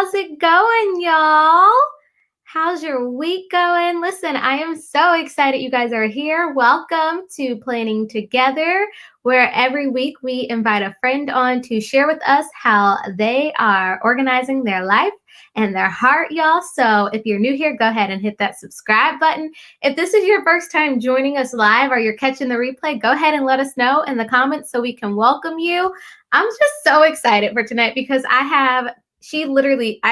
How's it going, y'all? How's your week going? Listen, I am so excited you guys are here. Welcome to Planning Together, where every week we invite a friend on to share with us how they are organizing their life and their heart, y'all. So if you're new here, go ahead and hit that subscribe button. If this is your first time joining us live or you're catching the replay, go ahead and let us know in the comments so we can welcome you. I'm just so excited for tonight because I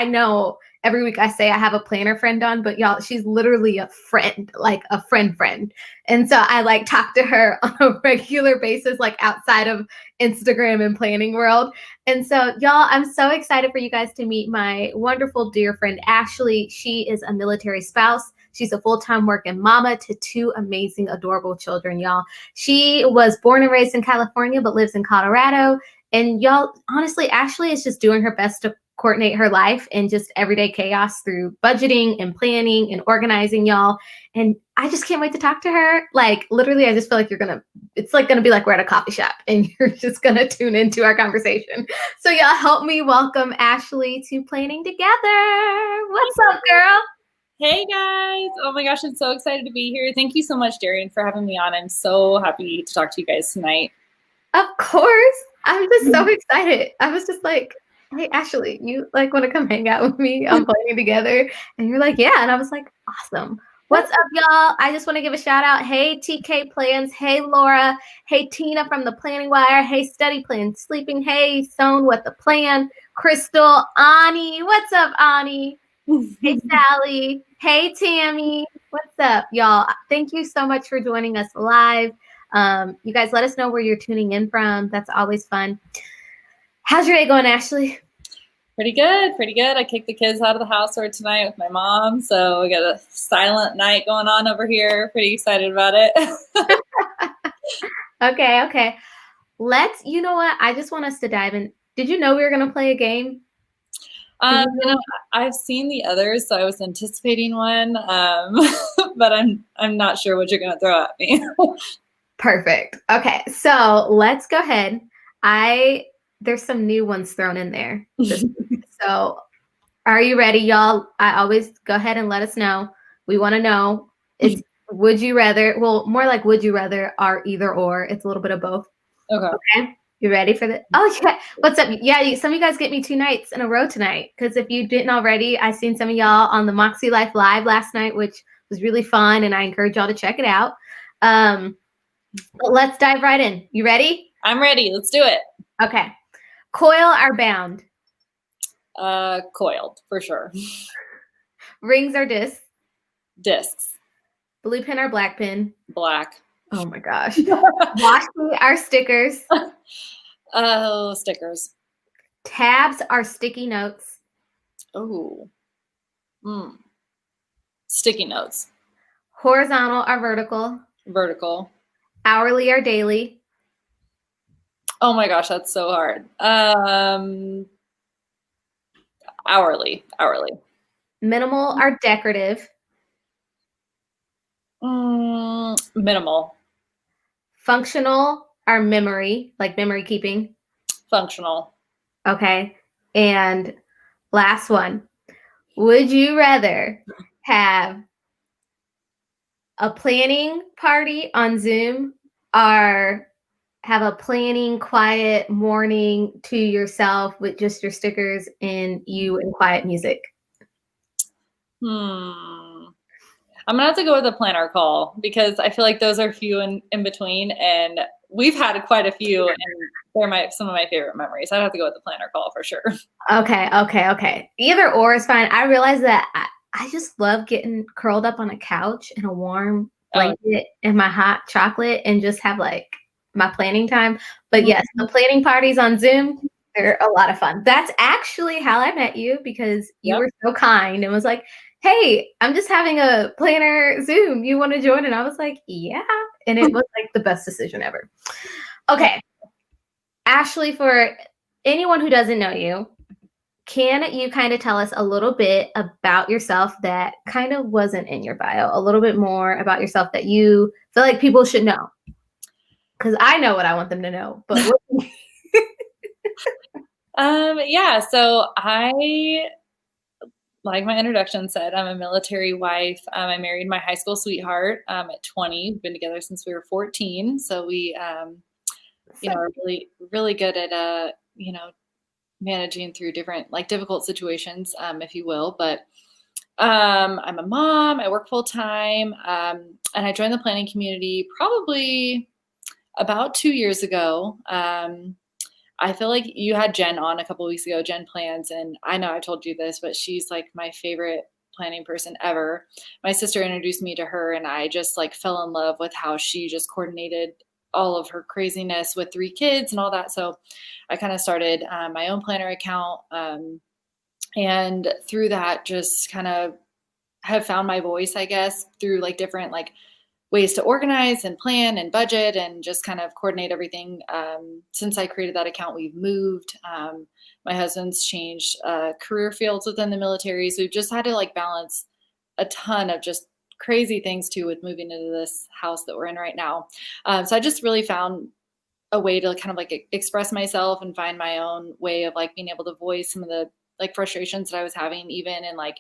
know every week I say I have a planner friend on, but y'all, she's literally a friend, like a friend. And so I like talk to her on a regular basis, like outside of Instagram and planning world. And so y'all, I'm so excited for you guys to meet my wonderful dear friend, Ashley. She is a military spouse. She's a full-time working mama to two amazing, adorable children, y'all. She was born and raised in California, but lives in Colorado. And y'all, honestly, Ashley is just doing her best to coordinate her life and just everyday chaos through budgeting and planning and organizing, y'all. And I just can't wait to talk to her. Like, literally, I just feel like it's like gonna be like we're at a coffee shop and you're just gonna tune into our conversation. So y'all help me welcome Ashley to Planning Together. What's up, girl? Hey guys. Oh my gosh, I'm so excited to be here. Thank you so much, Darian, for having me on. I'm so happy to talk to you guys tonight. Of course. I'm just so excited. I was just like, hey, Ashley, you like want to come hang out with me on Planning Together? And you're like, yeah. And I was like, awesome. What's up, y'all? I just want to give a shout out. Hey, TK Plans. Hey, Laura. Hey, Tina from the Planning Wire. Hey, Study Plan Sleeping. Hey, Sown with the Plan. Crystal. Ani. What's up, Ani? Hey, Sally. Hey, Tammy. What's up, y'all? Thank you so much for joining us live. You guys let us know where you're tuning in from. That's always fun. How's your day going, Ashley? Pretty good. I kicked the kids out of the house for tonight with my mom. So we got a silent night going on over here. Pretty excited about it. Okay. You know what? I just want us to dive in. Did you know we were going to play a game? I've seen the others, so I was anticipating one, but I'm not sure what you're going to throw at me. Perfect. Okay, so let's go ahead. There's some new ones thrown in there. So are you ready, y'all? I always go ahead and let us know. We want to know. It's would you rather, well, more like would you rather or either or. It's a little bit of both. Okay. You ready for this? Oh, yeah. What's up? Yeah, some of you guys get me 2 nights in a row tonight. Because if you didn't already, I seen some of y'all on the Moxie Life Live last night, which was really fun. And I encourage y'all to check it out. But let's dive right in. You ready? I'm ready. Let's do it. Okay. Coil or bound? Coiled, for sure. Rings or discs? Discs. Blue pen or black pen? Black. Oh my gosh. Washi or stickers? Oh, stickers. Tabs or sticky notes? Oh. Sticky notes. Horizontal or vertical? Vertical. Hourly or daily? Oh my gosh, that's so hard. Hourly. Minimal or decorative? Minimal. Functional or memory, like memory keeping? Functional. Okay. And last one. Would you rather have a planning party on Zoom or have a planning quiet morning to yourself with just your stickers and you and quiet music? I'm gonna have to go with a planner call because I feel like those are few in between, and we've had quite a few, and they're some of my favorite memories. I'd have to go with the planner call for sure. Okay. Either or is fine. I realize that I just love getting curled up on a couch in a warm blanket and my hot chocolate and just have like my planning time. But yes, the planning parties on Zoom, they're a lot of fun. That's actually how I met you because you were so kind and was like, hey, I'm just having a planner Zoom. You want to join? And I was like, yeah. And it was like the best decision ever. Okay. Ashley, for anyone who doesn't know you, can you kind of tell us a little bit about yourself that kind of wasn't in your bio? A little bit more about yourself that you feel like people should know? Because I know what I want them to know. But yeah, so I like my introduction said, I'm a military wife. I married my high school sweetheart at 20. We've been together since we were 14. So we, are really, really good at, managing through different, like difficult situations, if you will. But I'm a mom. I work full time, and I joined the planning community probably about 2 years ago. I feel like you had Jen on a couple weeks ago, Jen Plans, and I know I told you this, but she's like my favorite planning person ever. My sister introduced me to her, and I just like fell in love with how she just coordinated all of her craziness with 3 kids and all that. So I kind of started my own planner account, and through that, just kind of have found my voice, I guess, through like different like ways to organize and plan and budget and just kind of coordinate everything. Since I created that account, we've moved. My husband's changed career fields within the military. So we've just had to like balance a ton of just crazy things too with moving into this house that we're in right now. So I just really found a way to kind of like express myself and find my own way of like being able to voice some of the like frustrations that I was having even, and like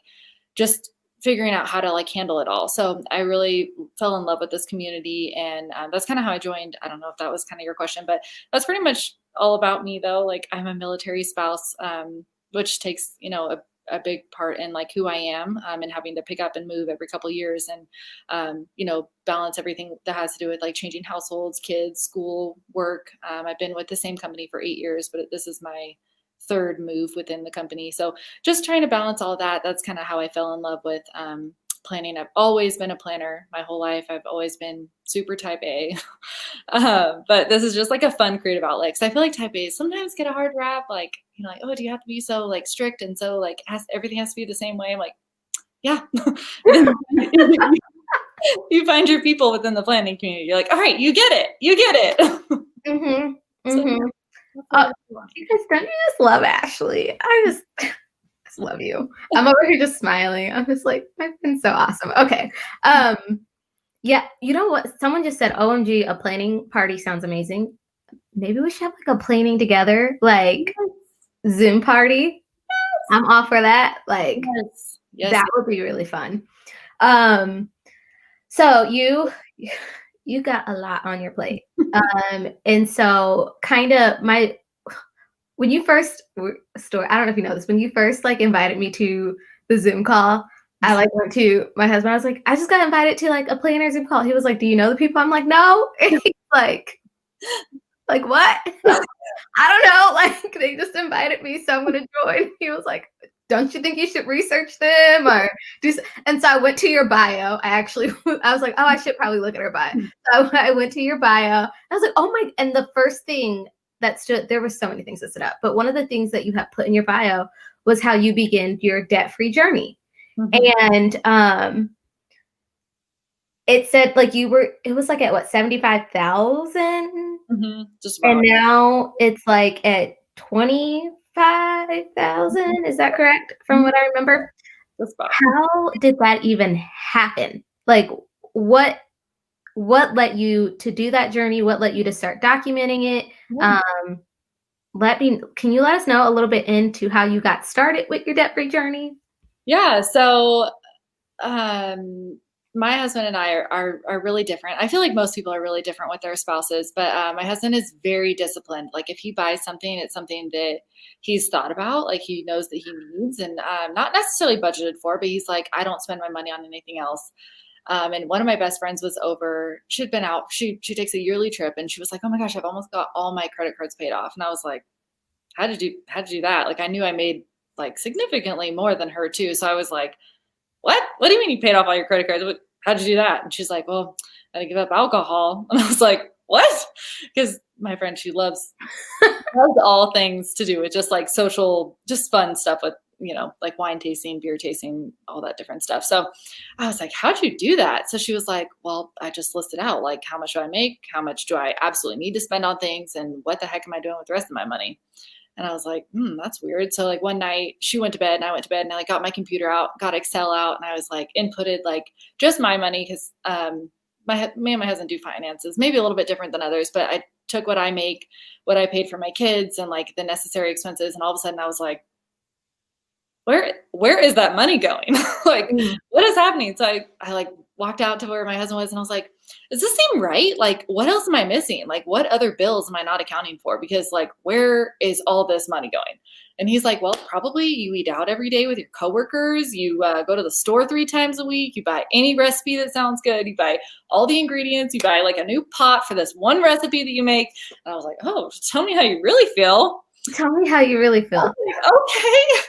just figuring out how to like handle it all. So I really fell in love with this community, and that's kind of how I joined. I don't know if that was kind of your question, but that's pretty much all about me though. Like I'm a military spouse, which takes, a big part in like who I am, and having to pick up and move every couple of years, and balance everything that has to do with like changing households, kids, school, work. I've been with the same company for 8 years, but this is my third move within the company. So just trying to balance all that. That's kind of how I fell in love with planning. I've always been a planner my whole life. I've always been super type A. But this is just like a fun creative outlet. Because I feel like type A's sometimes get a hard rap. Like, like, oh, do you have to be so like strict and so like everything has to be the same way? I'm like, yeah. You find your people within the planning community. You're like, all right, you get it. You get it. Mm-hmm. Mm-hmm. You guys, don't you just love Ashley? I just love you. I'm over here just smiling. I'm just like, I've been so awesome. Okay. Yeah, you know what? Someone just said, OMG, a planning party sounds amazing. Maybe we should have like a planning together, like Zoom party. I'm all for that. Like that would be really fun. So you got a lot on your plate. And so kind of when you first I don't know if you know this, when you first like invited me to the Zoom call, I like went to my husband. I was like, I just got invited to like a planner Zoom call. He was like, do you know the people? I'm like, no. And he's like what? I don't know. Like they just invited me, so I'm gonna join. He was like, don't you think you should research them or do? And so I went to your bio. I was like, oh, I should probably look at her bio. So I went to your bio. I was like, oh my! And the first thing there were so many things that stood up, but one of the things that you have put in your bio was how you began your debt-free journey. Mm-hmm. And it said like it was like at what, 75,000, and now it's like at 25,000. Is that correct? From what I remember. How did that even happen? Like what led you to do that journey? What led you to start documenting it? Can you let us know a little bit into how you got started with your debt-free journey? Yeah. So, my husband and I are really different. I feel like most people are really different with their spouses, but my husband is very disciplined. Like if he buys something, it's something that he's thought about, like he knows that he needs, and not necessarily budgeted for, but he's like, I don't spend my money on anything else. And one of my best friends was over. She'd been out. She takes a yearly trip, and she was like, oh my gosh, I've almost got all my credit cards paid off. And I was like, how did you do that? Like I knew I made like significantly more than her too. So I was like, what do you mean you paid off all your credit cards? How'd you do that? And she's like, well, I had to give up alcohol. And I was like, what? Because my friend, she loves all things to do with just like social, just fun stuff with, like wine tasting, beer tasting, all that different stuff. So I was like, how'd you do that? So she was like, well, I just listed out like, how much do I make? How much do I absolutely need to spend on things? And what the heck am I doing with the rest of my money? And I was like, that's weird. So like one night she went to bed and I went to bed, and I like got my computer out, got Excel out, and I was like inputted like just my money, because me and my husband do finances, maybe a little bit different than others, but I took what I make, what I paid for my kids, and like the necessary expenses, and all of a sudden I was like, where is that money going? Like, Mm. what is happening? So I like walked out to where my husband was and I was like, does this seem right? Like, what else am I missing? Like, what other bills am I not accounting for? Because like, where is all this money going? And he's like, well, probably you eat out every day with your coworkers. You go to the store 3 times a week. You buy any recipe that sounds good. You buy all the ingredients. You buy like a new pot for this one recipe that you make. And I was like, oh, tell me how you really feel. Tell me how you really feel. Okay.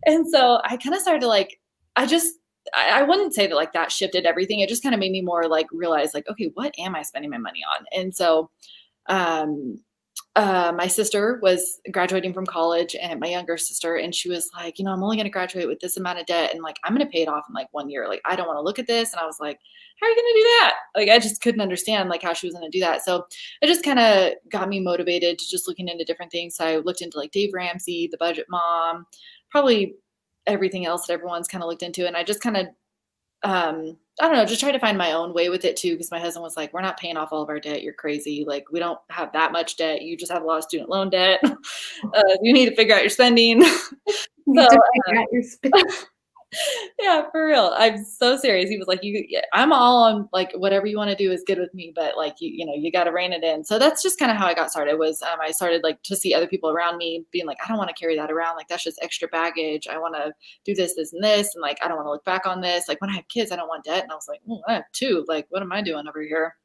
And so I kind of started to like, I just, I wouldn't say that like that shifted everything. It just kind of made me more like realize like, okay, what am I spending my money on? And so, um, my sister was graduating from college and my younger sister, and she was like, I'm only going to graduate with this amount of debt. And like, I'm going to pay it off in like 1 year. Like, I don't want to look at this. And I was like, how are you going to do that? Like, I just couldn't understand like how she was going to do that. So it just kind of got me motivated to just looking into different things. So I looked into like Dave Ramsey, the Budget Mom, probably everything else that everyone's kind of looked into. And I just kind of, I don't know, just try to find my own way with it too. Cause my husband was like, we're not paying off all of our debt. You're crazy. Like, we don't have that much debt. You just have a lot of student loan debt. You need to figure out your spending. You So, need to figure out your yeah, for real. I'm so serious. He was like, yeah, I'm all on like whatever you want to do is good with me, but like you got to rein it in. So that's just kind of how I got started. Was I started like to see other people around me being like, I don't want to carry that around. Like that's just extra baggage. I want to do this, this, and this, and like I don't want to look back on this. Like when I have kids, I don't want debt. And I was like, oh, I have two. Like what am I doing over here?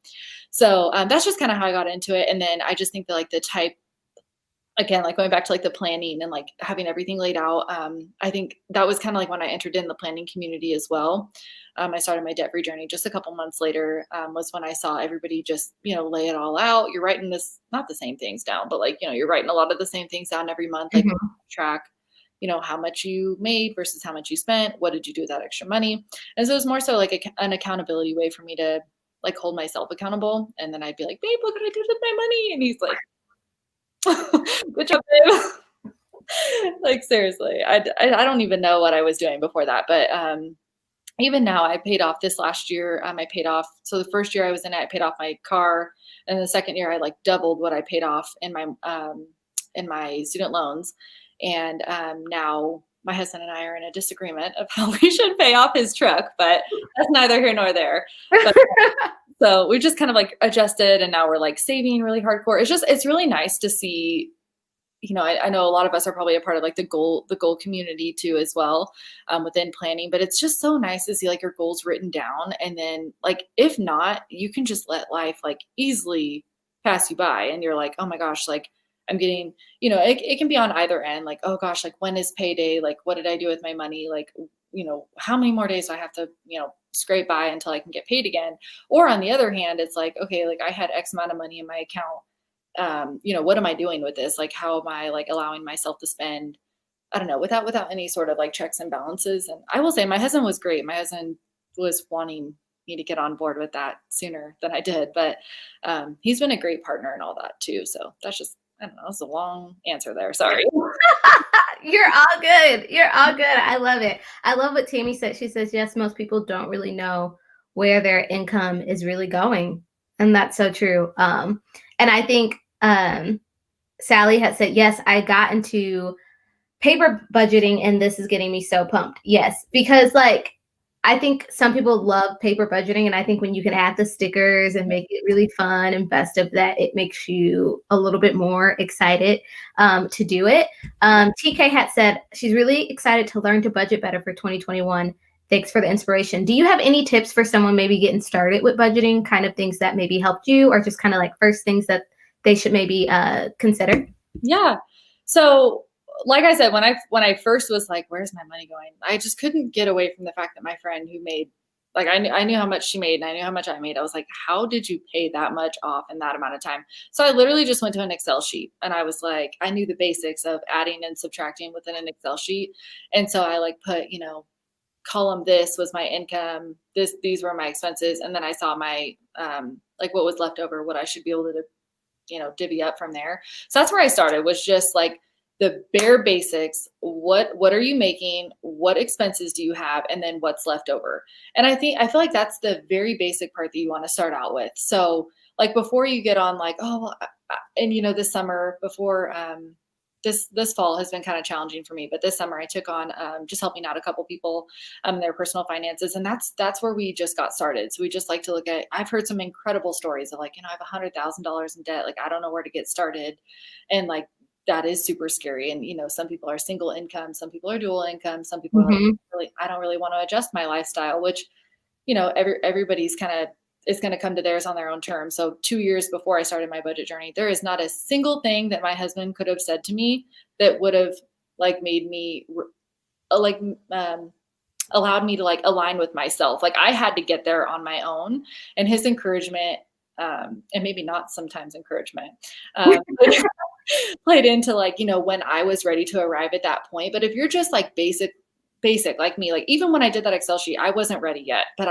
So that's just kind of how I got into it. And then I just think that like the type again, like going back to like the planning and like having everything laid out. I think that was kind of like when I entered in the planning community as well. I started my debt free journey just a couple months later, was when I saw everybody just, lay it all out. You're writing this, not the same things down, but like, you're writing a lot of the same things down every month, like Mhm. track, how much you made versus how much you spent. What did you do with that extra money? And so it was more so like an accountability way for me to like hold myself accountable. And then I'd be like, babe, what did I do with my money? And he's like, good job, babe. Like seriously, I don't even know what I was doing before that, but even now, I paid off this last year. I paid off. So the first year I was in it, I paid off my car, and the second year I like doubled what I paid off in my student loans. And now my husband and I are in a disagreement of how we should pay off his truck, but that's neither here nor there. But so we just kind of like adjusted, and now we're like saving really hardcore. It's really nice to see. I know a lot of us are probably a part of like the goal community too as well, within planning. But it's just so nice to see like your goals written down, and then like if not, you can just let life like easily pass you by, and you're like, oh my gosh, like I'm getting, it can be on either end. Like, oh gosh, like when is payday? Like what did I do with my money? Like, how many more days do I have to, scrape by until I can get paid again? Or on the other hand, it's like, okay, like I had X amount of money in my account. What am I doing with this? Like, how am I like allowing myself to spend, I don't know, without any sort of like checks and balances? And I will say my husband was great. My husband was wanting me to get on board with that sooner than I did, but he's been a great partner and all that too. So that's just, I don't know, it's a long answer there. Sorry. You're all good. You're all good. I love it. I love what Tammy said. She says, yes, most people don't really know where their income is really going. And that's so true. And I think Sally had said, yes, I got into paper budgeting and this is getting me so pumped. Yes, because like I think some people love paper budgeting, and I think when you can add the stickers and make it really fun and festive, that it makes you a little bit more excited to do it. TK had said she's really excited to learn to budget better for 2021. Thanks for the inspiration. Do you have any tips for someone maybe getting started with budgeting, kind of things that maybe helped you, or just kind of like first things that they should maybe consider? Yeah. So like I said, when I first was like, where's my money going? I just couldn't get away from the fact that my friend who made, like, I knew how much she made and I knew how much I made. I was like, how did you pay that much off in that amount of time? So I literally just went to an Excel sheet, and I was like, I knew the basics of adding and subtracting within an Excel sheet. And so I like put, column this was my income, these were my expenses. And then I saw my, like what was left over, what I should be able to, divvy up from there. So that's where I started, was just like the bare basics. What are you making? What expenses do you have? And then what's left over? And I feel like that's the very basic part that you want to start out with. So like before you get on like, oh, well, and this summer before, this fall has been kind of challenging for me, but this summer I took on just helping out a couple people their personal finances, and that's where we just got started. So we just like to look at. I've heard some incredible stories of like, I have $100,000 in debt. Like I don't know where to get started, and like that is super scary. And some people are single income, some people are dual income, some people are like, Mhm. really, I don't really want to adjust my lifestyle, which everybody's kind of is going to come to theirs on their own terms. So 2 years before I started my budget journey, there is not a single thing that my husband could have said to me that would have like made me like allowed me to like align with myself. Like I had to get there on my own, and his encouragement, and maybe not sometimes encouragement, played into like, when I was ready to arrive at that point. But if you're just like basic like me, like even when I did that Excel sheet, I wasn't ready yet, but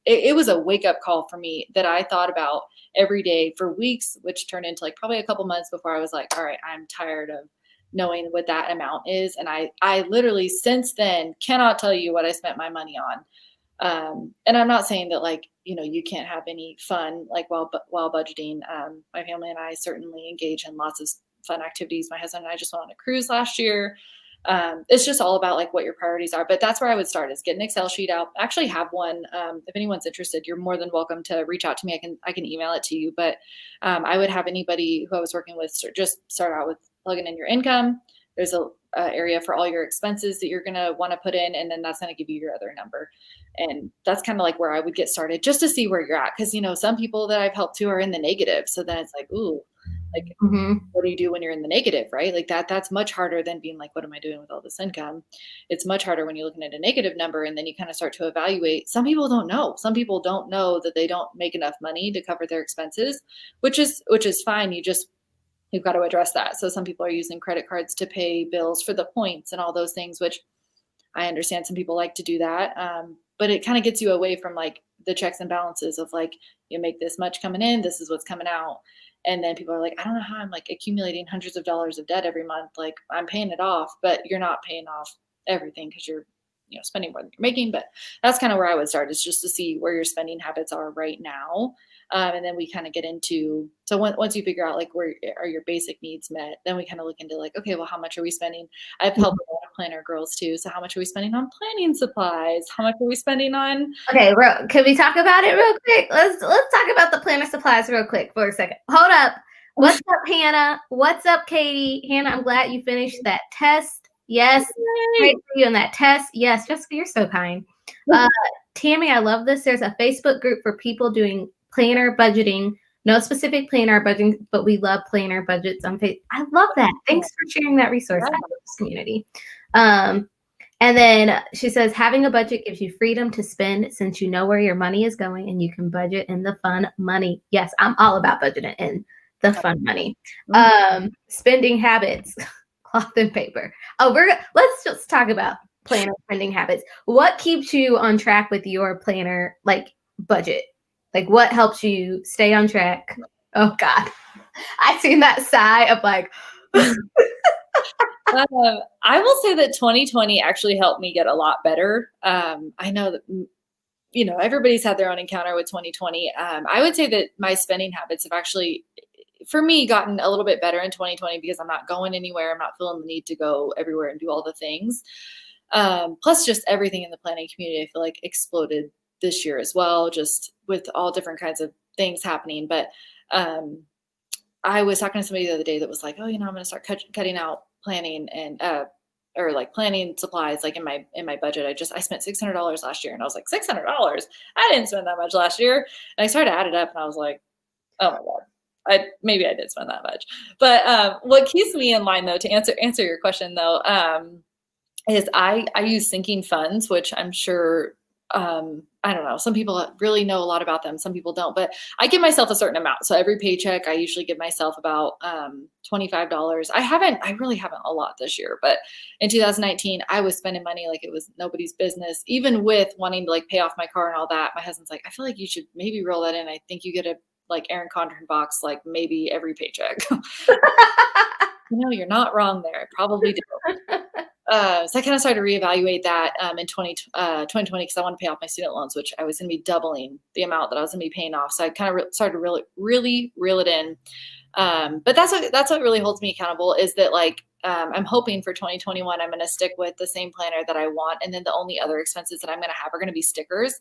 it was a wake up call for me that I thought about every day for weeks, which turned into like probably a couple months before I was like, all right, I'm tired of knowing what that amount is. And I literally since then cannot tell you what I spent my money on. And I'm not saying that like, you can't have any fun like while budgeting. My family and I certainly engage in lots of fun activities. My husband and I just went on a cruise last year. It's just all about like what your priorities are, but that's where I would start is get an Excel sheet out. I actually have one. If anyone's interested, you're more than welcome to reach out to me. I can email it to you, but I would have anybody who I was working with just start out with plugging in your income. There's a area for all your expenses that you're going to want to put in, and then that's going to give you your other number. And that's kind of like where I would get started just to see where you're at. Cause some people that I've helped too are in the negative. So then it's like, ooh, like, Mhm. what do you do when you're in the negative, right? Like that's much harder than being like, what am I doing with all this income? It's much harder when you're looking at a negative number, and then you kind of start to evaluate. Some people don't know. Some people don't know that they don't make enough money to cover their expenses, which is fine. You've got to address that. So some people are using credit cards to pay bills for the points and all those things, which I understand some people like to do that. But it kind of gets you away from like the checks and balances of like, you make this much coming in, this is what's coming out. And then people are like, I don't know how I'm like accumulating hundreds of dollars of debt every month. Like I'm paying it off, but you're not paying off everything because you're, spending more than you're making. But that's kind of where I would start, is just to see where your spending habits are right now. And then we kind of get into, so once you figure out like where are your basic needs met, then we kind of look into like, okay, well, how much are we spending? I've helped a lot of planner girls too. So how much are we spending on planning supplies? How much are we spending on? Okay, can we talk about it real quick? Let's talk about the planner supplies real quick for a second. Hold up. What's up, Hannah? What's up, Katie? Hannah, I'm glad you finished that test. Yes, great for you on that test. Yes, Jessica, you're so kind. Tammy, I love this. There's a Facebook group for people doing planner budgeting. No specific planner budgeting, but we love planner budgets on Facebook. I love that. Thanks for sharing that resource. I love this community. And then she says, having a budget gives you freedom to spend since you know where your money is going and you can budget in the fun money. Yes, I'm all about budgeting in the fun money. Spending habits, cloth and paper. Let's just talk about planner spending habits. What keeps you on track with your planner, like budget? Like what helps you stay on track? Oh God, I seen that sigh of like, I will say that 2020 actually helped me get a lot better. I know that, everybody's had their own encounter with 2020. I would say that my spending habits have actually, for me, gotten a little bit better in 2020 because I'm not going anywhere. I'm not feeling the need to go everywhere and do all the things. Plus just everything in the planning community, I feel like exploded this year as well, just with all different kinds of things happening. But I was talking to somebody the other day that was like, oh, I'm going to start cutting out planning and or like planning supplies like in my budget. I spent $600 last year, and I was like, $600? I didn't spend that much last year. And I started to add it up, and I was like, oh my God, maybe I did spend that much. But what keeps me in line though, to answer your question though, is I use sinking funds, which I'm sure, I don't know, some people really know a lot about them, some people don't, but I give myself a certain amount. So every paycheck, I usually give myself about $25. I really haven't a lot this year, but in 2019, I was spending money like it was nobody's business, even with wanting to like pay off my car and all that. My husband's like, I feel like you should maybe roll that in. I think you get a like Aaron Condren box, like maybe every paycheck. You're not wrong there. I probably do. So I kind of started to reevaluate that in 2020 because I want to pay off my student loans, which I was going to be doubling the amount that I was going to be paying off. So I kind of started to really reel it in. But that's what really holds me accountable, is that like I'm hoping for 2021, I'm going to stick with the same planner that I want. And then the only other expenses that I'm going to have are going to be stickers.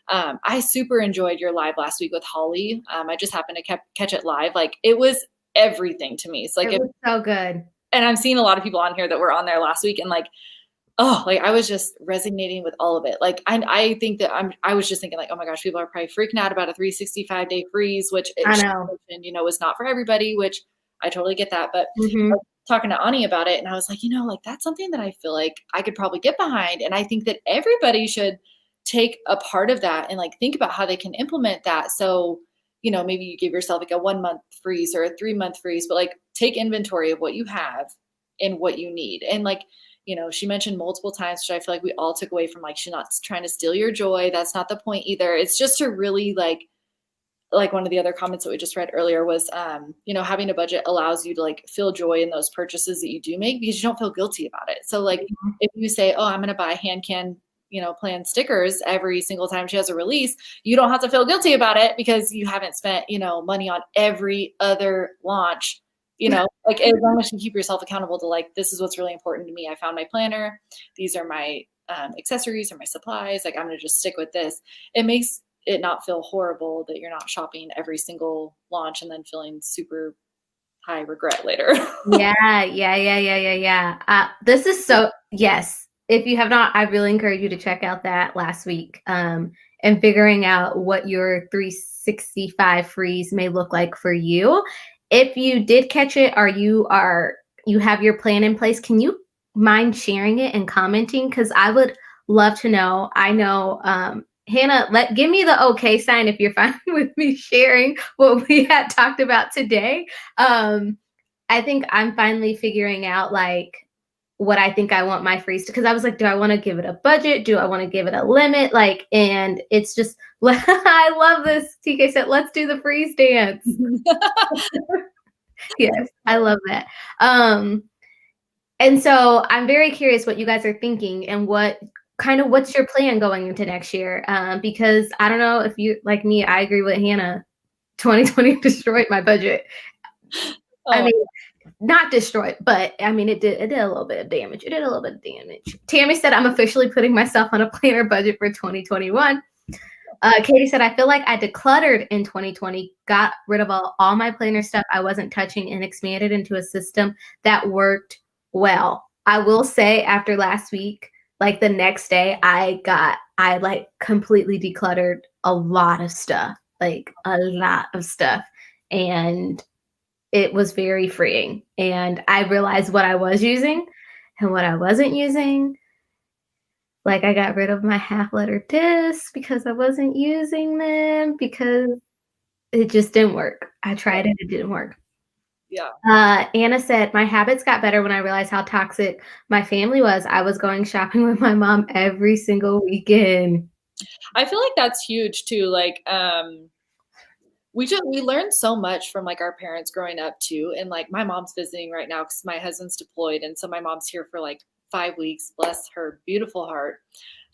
I super enjoyed your live last week with Holly. I just happened to catch it live. Like it was everything to me. It's like, It was so good. and I'm seeing a lot of people on here that were on there last week and like, oh, like I was just resonating with all of it. Like I think that I was just thinking like, oh my gosh, people are probably freaking out about a 365-day freeze, which I know. is not for everybody, which I totally get that. But I Mm-hmm. was talking to Ani about it and I was like, like that's something that I feel like I could probably get behind. And I think that everybody should take a part of that and like think about how they can implement that. So, maybe you give yourself like a 1-month freeze or a 3-month freeze, but like take inventory of what you have and what you need. And like, she mentioned multiple times, which I feel like we all took away from like, she's not trying to steal your joy. That's not the point either. It's just to really like one of the other comments that we just read earlier was, having a budget allows you to like feel joy in those purchases that you do make because you don't feel guilty about it. So like if you say, oh, I'm going to buy hand can, plan stickers every single time she has a release, you don't have to feel guilty about it because you haven't spent, money on every other launch. Like as long as you keep yourself accountable to like, this is what's really important to me. I found my planner. These are my accessories or my supplies. Like I'm going to just stick with this. It makes it not feel horrible that you're not shopping every single launch and then feeling super high regret later. Yeah. This is yes. If you have not, I really encourage you to check out that last week and figuring out what your 365 freeze may look like for you. If you did catch it or you have your plan in place, can you mind sharing it and commenting? Because I would love to know. I know Hannah, give me the okay sign if you're fine with me sharing what we had talked about today. I think I'm finally figuring out like what I think I want my freeze to, because I was like, do I want to give it a budget? Do I want to give it a limit? Like, and it's just, I love this. TK said, let's do the freeze dance. Yes, I love that. And so I'm very curious what you guys are thinking and what's your plan going into next year? Because I don't know if you, like me, I agree with Hannah. 2020 destroyed my budget. Oh. I mean, not destroyed, but I mean, it did a little bit of damage. Tammy said, I'm officially putting myself on a planner budget for 2021. Katie said, I feel like I decluttered in 2020, got rid of all my planner stuff I wasn't touching and expanded into a system that worked well. I will say after last week, like the next day, I like completely decluttered a lot of stuff. And it was very freeing. And I realized what I was using and what I wasn't using. Like I got rid of my half-letter discs because I wasn't using them because it just didn't work. I tried it didn't work. Yeah. Anna said, my habits got better when I realized how toxic my family was. I was going shopping with my mom every single weekend. I feel like that's huge too. Like, we learned so much from like our parents growing up too. And like my mom's visiting right now because my husband's deployed. And so my mom's here for like 5 weeks, bless her beautiful heart.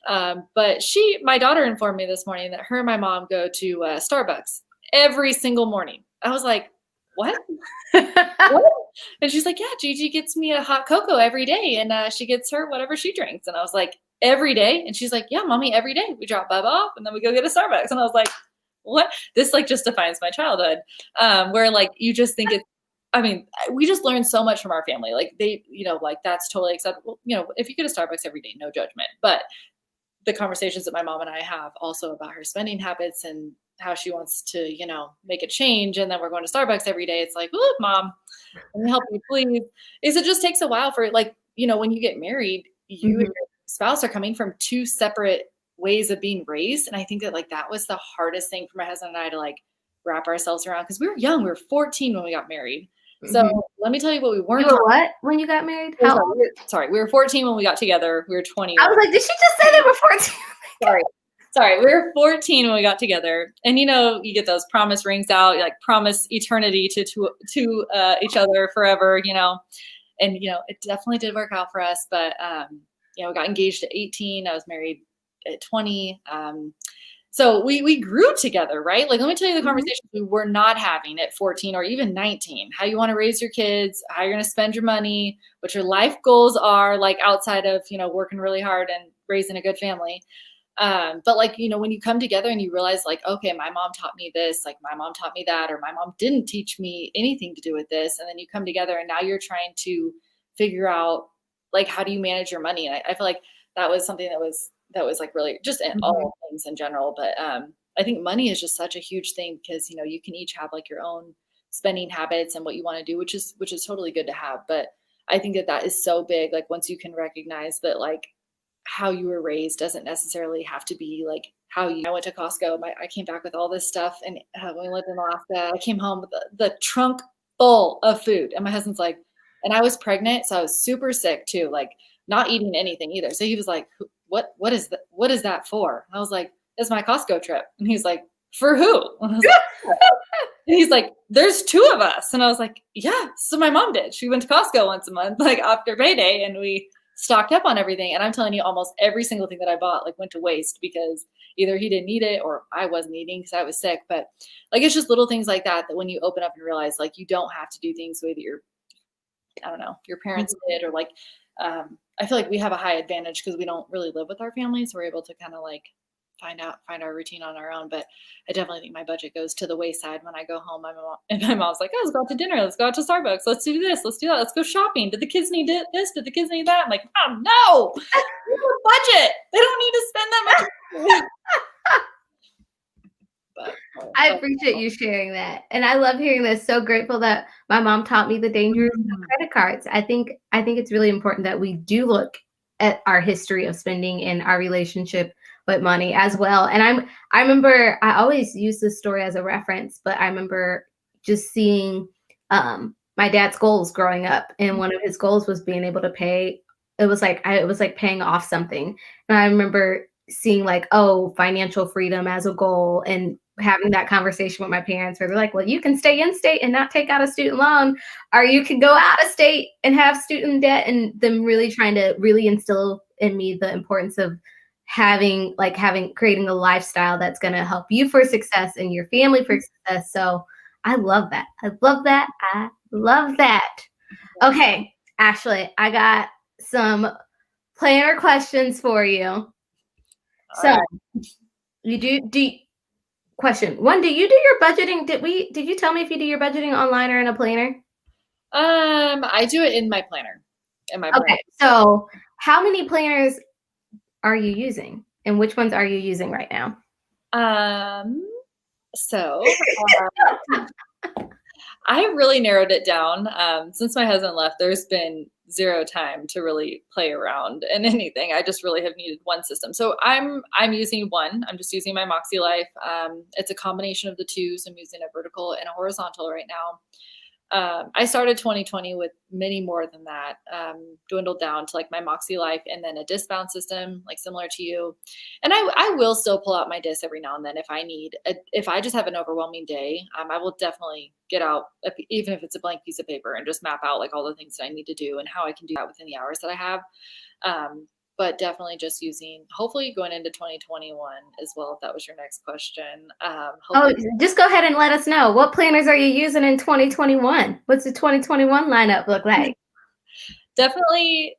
But my daughter informed me this morning that her and my mom go to Starbucks every single morning. I was like, what? What? And she's like, yeah, Gigi gets me a hot cocoa every day. And she gets her whatever she drinks. And I was like, every day? And she's like, yeah, mommy, every day. We drop Bubba off and then we go get a Starbucks. And I was like, what? This like just defines my childhood. Where like you just think we just learned so much from our family. Like they, like that's totally acceptable. If you go to Starbucks every day, no judgment. But the conversations that my mom and I have also about her spending habits and how she wants to, make a change. And then we're going to Starbucks every day. It's like, look, mom, let me help you, please. It just takes a while for like, when you get married, you and your spouse are coming from two separate ways of being raised. And I think that like that was the hardest thing for my husband and I to like wrap ourselves around because we were young. We were 14 when we got married. So let me tell you what we weren't. You were what when you got married? How old? Sorry, we were 14 when we got together. We were 20. I was like, did she just say they were 14? Sorry, we were 14 when we got together. And you get those promise rings out, you like promise eternity to each other forever, And it definitely did work out for us. But we got engaged at 18. I was married at 20. So we grew together, right? Like, let me tell you the conversations we were not having at 14 or even 19. How you want to raise your kids, how you're going to spend your money, what your life goals are, like outside of, working really hard and raising a good family. But like, when you come together and you realize like, okay, my mom taught me this, like my mom taught me that, or my mom didn't teach me anything to do with this. And then you come together and now you're trying to figure out like, how do you manage your money? And I feel like that was something that was like really just in all things in general. But I think money is just such a huge thing because, you can each have like your own spending habits and what you want to do, which is totally good to have. But I think that is so big. Like once you can recognize that, like, how you were raised doesn't necessarily have to be like how you. I went to Costco. I came back with all this stuff, and when we lived in Alaska, I came home with the trunk full of food, and my husband's like, and I was pregnant, so I was super sick too, like not eating anything either. So he was like, "What is that? What is that for?" And I was like, "It's my Costco trip." And he's like, "For who?" And I was like, and he's like, "There's two of us." And I was like, "Yeah." So my mom did. She went to Costco once a month, like after payday, and we stocked up on everything. And I'm telling you, almost every single thing that I bought like went to waste because either he didn't need it or I wasn't eating because I was sick. But like, it's just little things like that when you open up and realize like you don't have to do things the way that I don't know, your parents did, or like, I feel like we have a high advantage because we don't really live with our families. So we're able to kind of like find our routine on our own. But I definitely think my budget goes to the wayside when I go home. My mom's like, "Oh, let's go out to dinner. Let's go out to Starbucks. Let's do this. Let's do that. Let's go shopping. Did the kids need this? Did the kids need that?" I'm like, "Mom, no, we have a budget. They don't need to spend that much." But, I appreciate you sharing that. And I love hearing this. So grateful that my mom taught me the dangers of credit cards. I think it's really important that we do look at our history of spending and our relationship with money as well. And I remember I always use this story as a reference, but I remember just seeing my dad's goals growing up, and one of his goals was being able to pay. It was like paying off something. And I remember seeing like, oh, financial freedom as a goal, and having that conversation with my parents where they're like, well, you can stay in state and not take out a student loan, or you can go out of state and have student debt, and them really trying to really instill in me the importance of creating a lifestyle that's going to help you for success and your family for success. So I love that. I love that. I love that. Okay, Ashley, I got some planner questions for you. So question one, do you do your budgeting? Did you tell me if you do your budgeting online or in a planner? I do it in my planner. Okay, so how many planners are you using, and which ones are you using right now? So I really narrowed it down. Since my husband left, there's been zero time to really play around in anything. I just really have needed one system. So I'm using one. I'm just using my Moxie Life. It's a combination of the two. So I'm using a vertical and a horizontal right now. I started 2020 with many more than that, dwindled down to like my Moxie Life and then a disc bound system, like similar to you. And I will still pull out my disc every now and then if I need, if I just have an overwhelming day, I will definitely get out, even if it's a blank piece of paper, and just map out like all the things that I need to do and how I can do that within the hours that I have. But definitely just using, hopefully going into 2021 as well, if that was your next question. Just go ahead and let us know. What planners are you using in 2021? What's the 2021 lineup look like? Definitely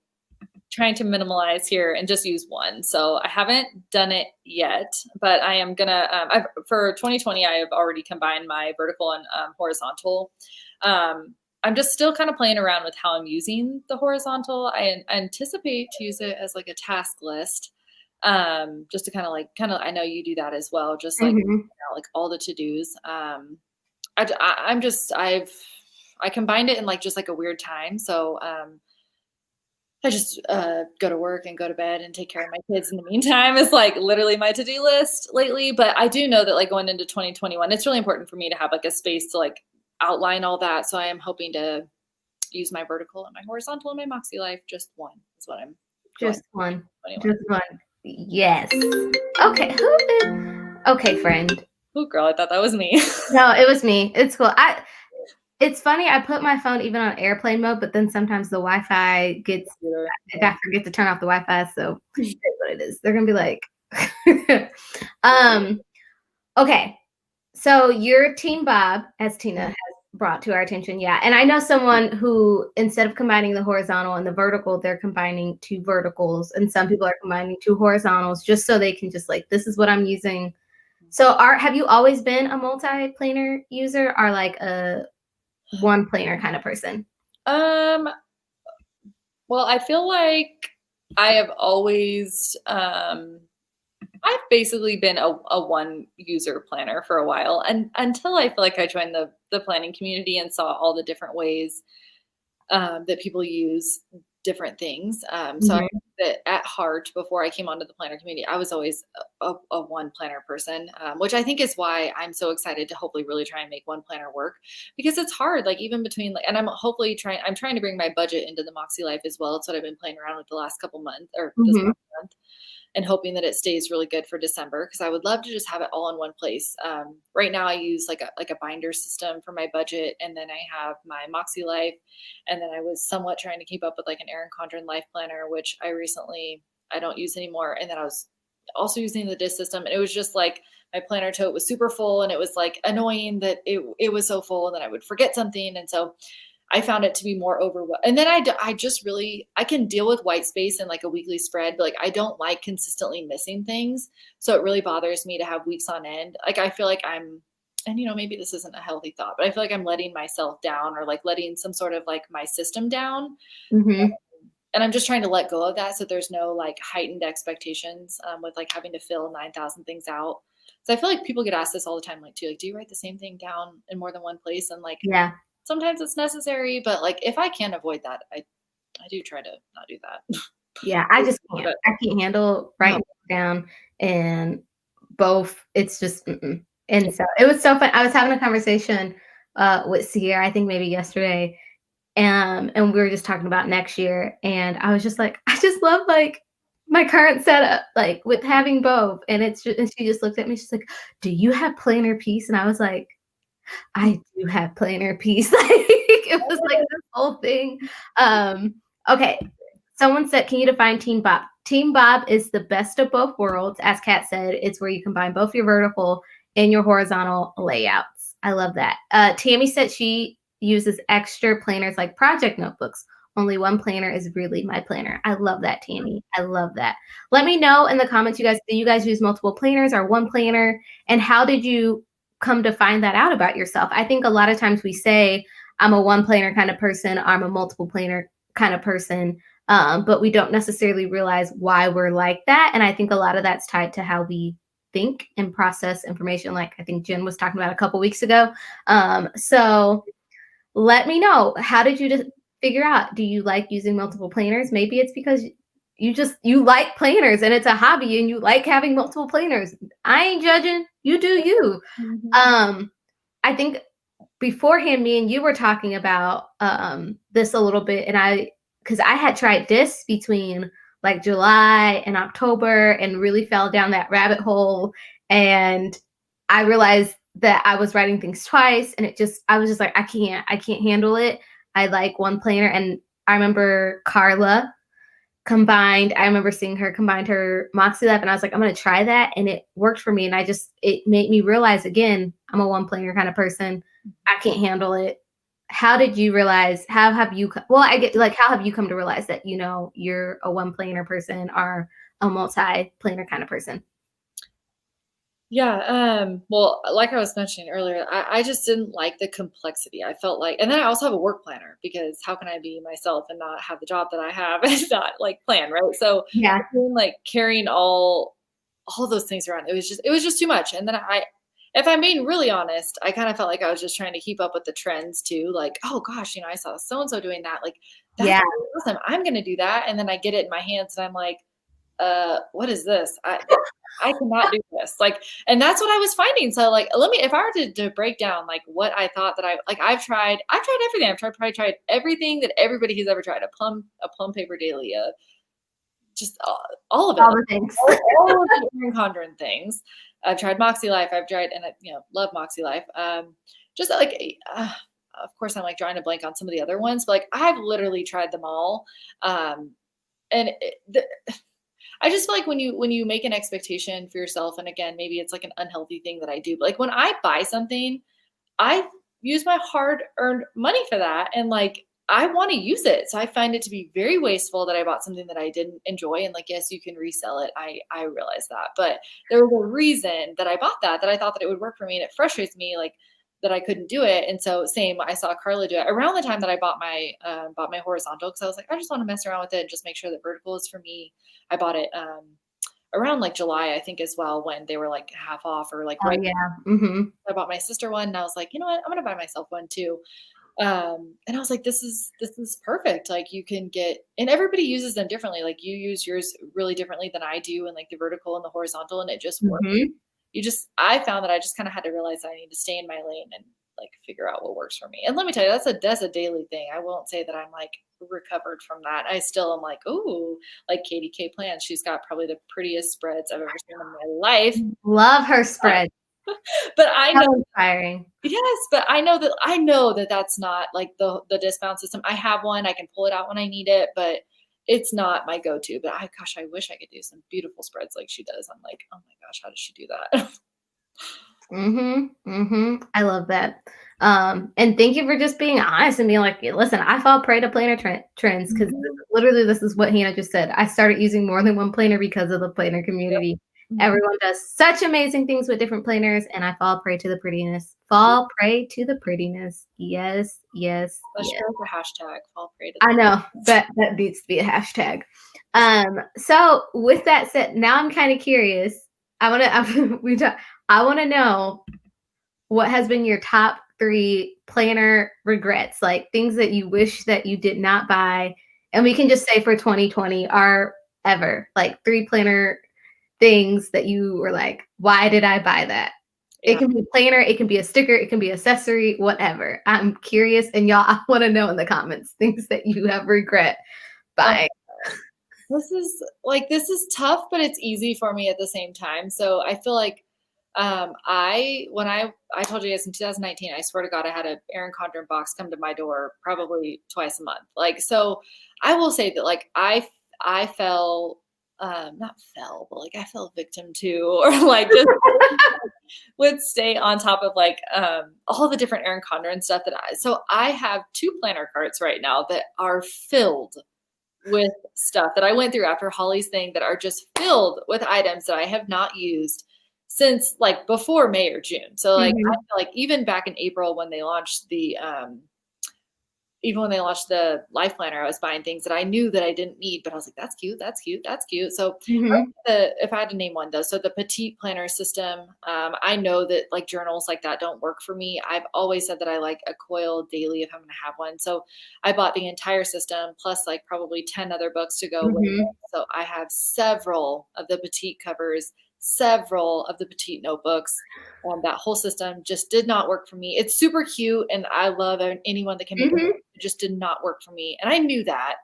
trying to minimalize here and just use one. So I haven't done it yet, but I am gonna, for 2020, I have already combined my vertical and horizontal. I'm just still kind of playing around with how I'm using the horizontal. I anticipate to use it as like a task list, just to kind of, I know you do that as well, just like, like all the to-dos. I combined it in like, just like a weird time. So, I just go to work and go to bed and take care of my kids in the meantime is like literally my to-do list lately. But I do know that like going into 2021, it's really important for me to have like a space to like outline all that. So I am hoping to use my vertical and my horizontal and my Moxie Life. Just one is what I'm doing. Just one. Just one. Yes. Okay. Okay, friend. Oh, girl, I thought that was me. No, it was me. It's cool. It's funny. I put my phone even on airplane mode, but then sometimes the Wi-Fi gets. I forget to turn off the Wi-Fi, so that's what it is. They're gonna be like, Okay. So you're Team Bob, as Tina has brought to our attention. Yeah. And I know someone who, instead of combining the horizontal and the vertical, they're combining two verticals. And some people are combining two horizontals just so they can just like, this is what I'm using. So have you always been a multi-planar user or like a one planar kind of person? Um, well, I feel like I have always, I've basically been a one user planner for a while, and until I feel like I joined the planning community and saw all the different ways that people use different things. So I Mhm. think that at heart, before I came onto the planner community, I was always a one planner person, which I think is why I'm so excited to hopefully really try and make one planner work, because it's hard. Like even between like, and I'm trying to bring my budget into the Moxie Life as well. It's what I've been playing around with the last couple months or this Mhm. last month, and hoping that it stays really good for December, because I would love to just have it all in one place. Right now, I use like a binder system for my budget, and then I have my Moxie Life, and then I was somewhat trying to keep up with like an Erin Condren Life Planner, which I don't use anymore, and then I was also using the disc system, and it was just like my planner tote was super full, and it was like annoying that it was so full, and then I would forget something, and so I found it to be more overwhelming. And then I just really, I can deal with white space and like a weekly spread, but like I don't like consistently missing things. So it really bothers me to have weeks on end. Like I feel like and maybe this isn't a healthy thought, but I feel like I'm letting myself down, or like letting some sort of like my system down. Mhm. And I'm just trying to let go of that, so there's no like heightened expectations with like having to fill 9,000 things out. So I feel like people get asked this all the time, like, too, like, do you write the same thing down in more than one place? And like, Yeah. sometimes it's necessary, but like if I can avoid that, I do try to not do that. Yeah. I just can't. But I can't handle no. writing down and both. It's just, mm-mm. And so it was so fun. I was having a conversation with Sierra, I think maybe yesterday, and we were just talking about next year, and I was just like, I just love like my current setup, like with having both. And it's just, and she just looked at me, she's like, "Do you have planner peace?" And I was like, I do have planner peace. Like it was like this whole thing. Um, okay. Someone said, can you define Team Bob? Team Bob is the best of both worlds. As Kat said, it's where you combine both your vertical and your horizontal layouts. I love that. Tammy said she uses extra planners like project notebooks. Only one planner is really my planner. I love that, Tammy. I love that. Let me know in the comments, you guys, do you guys use multiple planners or one planner? And how did you come to find that out about yourself? I think a lot of times we say, I'm a one planner kind of person, I'm a multiple planner kind of person, but we don't necessarily realize why we're like that. And I think a lot of that's tied to how we think and process information, like I think Jen was talking about a couple weeks ago. So let me know, how did you just figure out, do you like using multiple planners? Maybe it's because you like planners and it's a hobby and you like having multiple planners. I ain't judging. You do you. Mhm. Um, I think beforehand, me and you were talking about this a little bit, and because I had tried this between like July and October and really fell down that rabbit hole, and I realized that I was writing things twice, and I was just like, I can't handle it. I like one planner, and I remember Carla combined. I remember seeing her combined her Moxie Life, and I was like, I'm gonna try that, and it worked for me. And it made me realize again, I'm a one planner kind of person. I can't handle it. How did you realize? How have you? Well, I get like, how have you come to realize that you're a one planner person or a multi planner kind of person? Yeah, well, like I was mentioning earlier, I just didn't like the complexity. I felt like, and then I also have a work planner, because how can I be myself and not have the job that I have and not like plan, right? So Yeah, between like carrying all those things around, it was just too much. And then if I'm being really honest, I kind of felt like I was just trying to keep up with the trends too. Like, oh gosh, I saw so and so doing that. Like, that's yeah, awesome. I'm gonna do that. And then I get it in my hands and I'm like, what is this? I cannot do this. Like, and that's what I was finding. So like, if I were to break down like what I thought that I've tried everything. Probably tried everything that everybody has ever tried. A plum paper daily, just all of it. all Like, the things. all of the Erin Condren things. I've tried Moxie Life. I've tried, and I, love Moxie Life. Just like, of course, I'm like drawing a blank on some of the other ones, but like I've literally tried them all. And I just feel like when you make an expectation for yourself, and again, maybe it's like an unhealthy thing that I do, but like when I buy something, I use my hard-earned money for that, and, like, I wanna use it, so I find it to be very wasteful that I bought something that I didn't enjoy, and, like, yes, you can resell it, I realize that, but there was a reason that I bought that I thought that it would work for me, and it frustrates me, like, that I couldn't do it, and so same, I saw Carla do it around the time that I bought my horizontal, because I was like, "I just wanna mess around with it and just make sure that vertical is for me." I bought it, around, like, July, I think, as well, when they were, like, half off or, like, Oh, right. yeah. Mhm. I bought my sister one, and I was like, "You know what? I'm gonna buy myself one too." And I was like, "This is perfect." Like, you can get, and everybody uses them differently. Like, you use yours really differently than I do, and like the vertical and the horizontal, and it just works. Mhm. I found that I just kind of had to realize that I need to stay in my lane and like figure out what works for me. And let me tell you, that's a daily thing. I won't say that I'm like recovered from that. I still am like, "Ooh, like Katie K plans. She's got probably the prettiest spreads I've ever seen in my life." Love her spread. But I know. So inspiring. Yes, but I know that that's not like the discount system. I have one, I can pull it out when I need it, but it's not my go-to. But gosh, I wish I could do some beautiful spreads like she does. I'm like, "Oh my gosh, how does she do that?" Mhm, mhm. I love that. And thank you for just being honest and being like, "Yeah, listen, I fall prey to planner trends because Mhm. literally this is what Hannah just said. I started using more than one planner because of the planner Yep. community. Mhm. Everyone does such amazing things with different planners, and I fall prey to the prettiness. Fall prey to the prettiness. Yes, yes, That should yes. be like a hashtag, fall prey to I the. know that needs to be a hashtag. So with that said, now I'm kind of curious. I want to I want to know what has been your top 3 planner regrets, like things that you wish that you did not buy? And we can just say for 2020 or ever, like 3 planner things that you were like, "Why did I buy that?" It Yeah. can be a planner, it can be a sticker, it can be accessory, whatever. I'm curious, and y'all, I wanna know in the comments things that you have regret Oh buying. my gosh. This is tough, but it's easy for me at the same time. So I feel like I told you guys in 2019, I swear to God, I had a Erin Condren box come to my door probably twice a month. Like, so I will say that like I fell, not fell, but like I fell victim to, or like just would stay on top of like all the different Erin Condren stuff so I have 2 planner carts right now that are filled with stuff that I went through after Holly's thing that are just filled with items that I have not used since like before May or June. So like I Mhm, feel like even back in April when they launched even when they launched the life planner, I was buying things that I knew that I didn't need, but I was like, "That's cute, that's cute, that's cute." So mhm, if I had to name one though, so the petite planner system, I know that like journals like that don't work for me. I've always said that I like a coil daily if I'm going to have one. So I bought the entire system plus like probably 10 other books to go with mhm, it. So I have several of the petite covers, several of the petite notebooks. That whole system just did not work for me. It's super cute, and I love anyone that can make it mhm. work. It just did not work for me, and I knew that.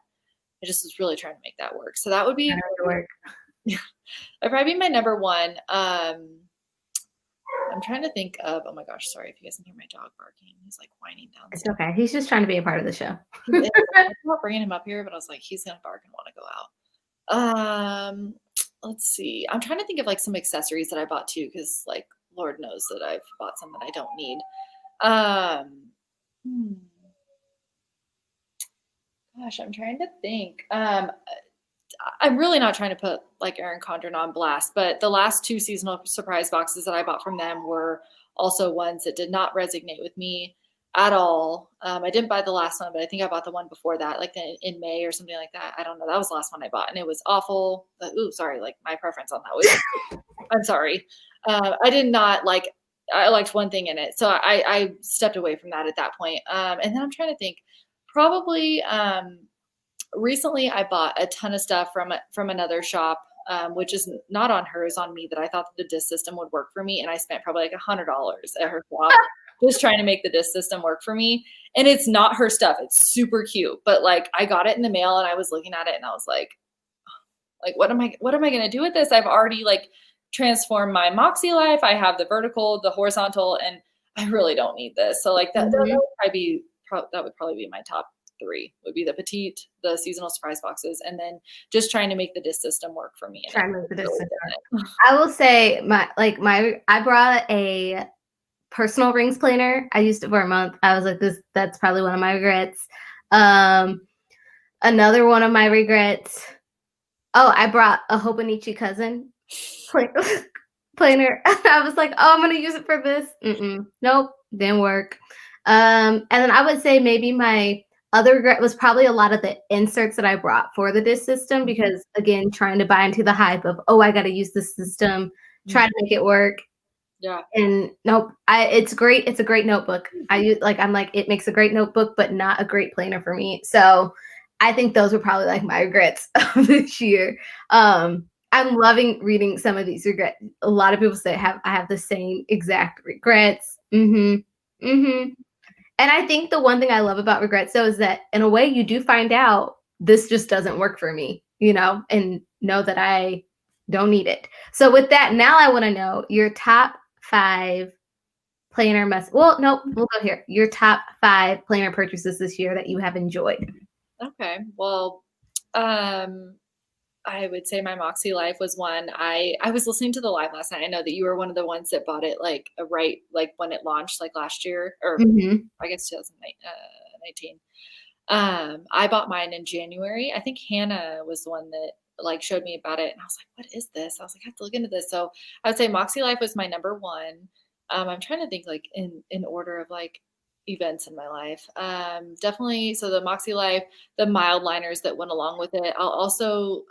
I just was really trying to make that work. So that would be Gotta make it work. that'd probably be my number one. I'm trying to think of. Oh my gosh, sorry if you guys can hear my dog barking. He's like whining It's downstairs. okay. He's just trying to be a part of the show. He is. I'm not bringing him up here, but I was like, he's gonna bark and want to go out. Let's see. I'm trying to think of like some accessories that I bought too, because like Lord knows that I've bought some that I don't need. Um, hmm, gosh, I'm trying to think. I'm really not trying to put like Erin Condren on blast, but the last 2 seasonal surprise boxes that I bought from them were also ones that did not resonate with me at all. I didn't buy the last one, but I think I bought the one before that, like in May or something like that. I don't know. That was the last one I bought, and it was awful. But, ooh, sorry. Like my preference on that was. I'm sorry. I did not like. I liked one thing in it, so I stepped away from that at that point. And then I'm trying to think. Probably recently I bought a ton of stuff from another shop, which is not on hers, on me, that I thought that the disc system would work for me, and I spent probably like $100 at her shop just trying to make the disc system work for me. And it's not her stuff; it's super cute, but like I got it in the mail, and I was looking at it, and I was like, what am I going to do with this? I've already like transformed my Moxie life. I have the vertical, the horizontal, and I really don't need this. So like that Mhm. would probably be that would probably be my top three would be the petite, the seasonal surprise boxes, and then just trying to make the disc system work for me. Trying to move the distance. I will say I brought a personal rings planner. I used it for a month. I was like, that's probably one of my regrets. Another one of my regrets. Oh, I brought a Hobonichi cousin planner. I was like, oh, I'm gonna use it for this. Nope, didn't work. And then I would say maybe my other regret was probably a lot of the inserts that I brought for the disc system, because again, trying to buy into the hype of, oh, I got to use this system, try to make it work. Yeah. And nope, it's great. It's a great notebook. I'm like, it makes a great notebook, but not a great planner for me. So I think those were probably like my regrets of this year. I'm loving reading some of these regrets. A lot of people say I have the same exact regrets. And I think the one thing I love about regrets, though, is that in a way you do find out this just doesn't work for me, and know that I don't need it. So with that, now I want to know your top 5 planner we'll go here. Your top 5 planner purchases this year that you have enjoyed. Okay. Well, I would say my Moxie Life was one. I was listening to the live last night. I know that you were one of the ones that bought it like when it launched like last year, or I guess 2019. I bought mine in January. I think Hannah was the one that like showed me about it, and I was like, what is this? I was like, I have to look into this. So I would say Moxie Life was my number one. I'm trying to think like in order of like events in my life. Definitely. So the Moxie Life, the mild liners that went along with it. I'll also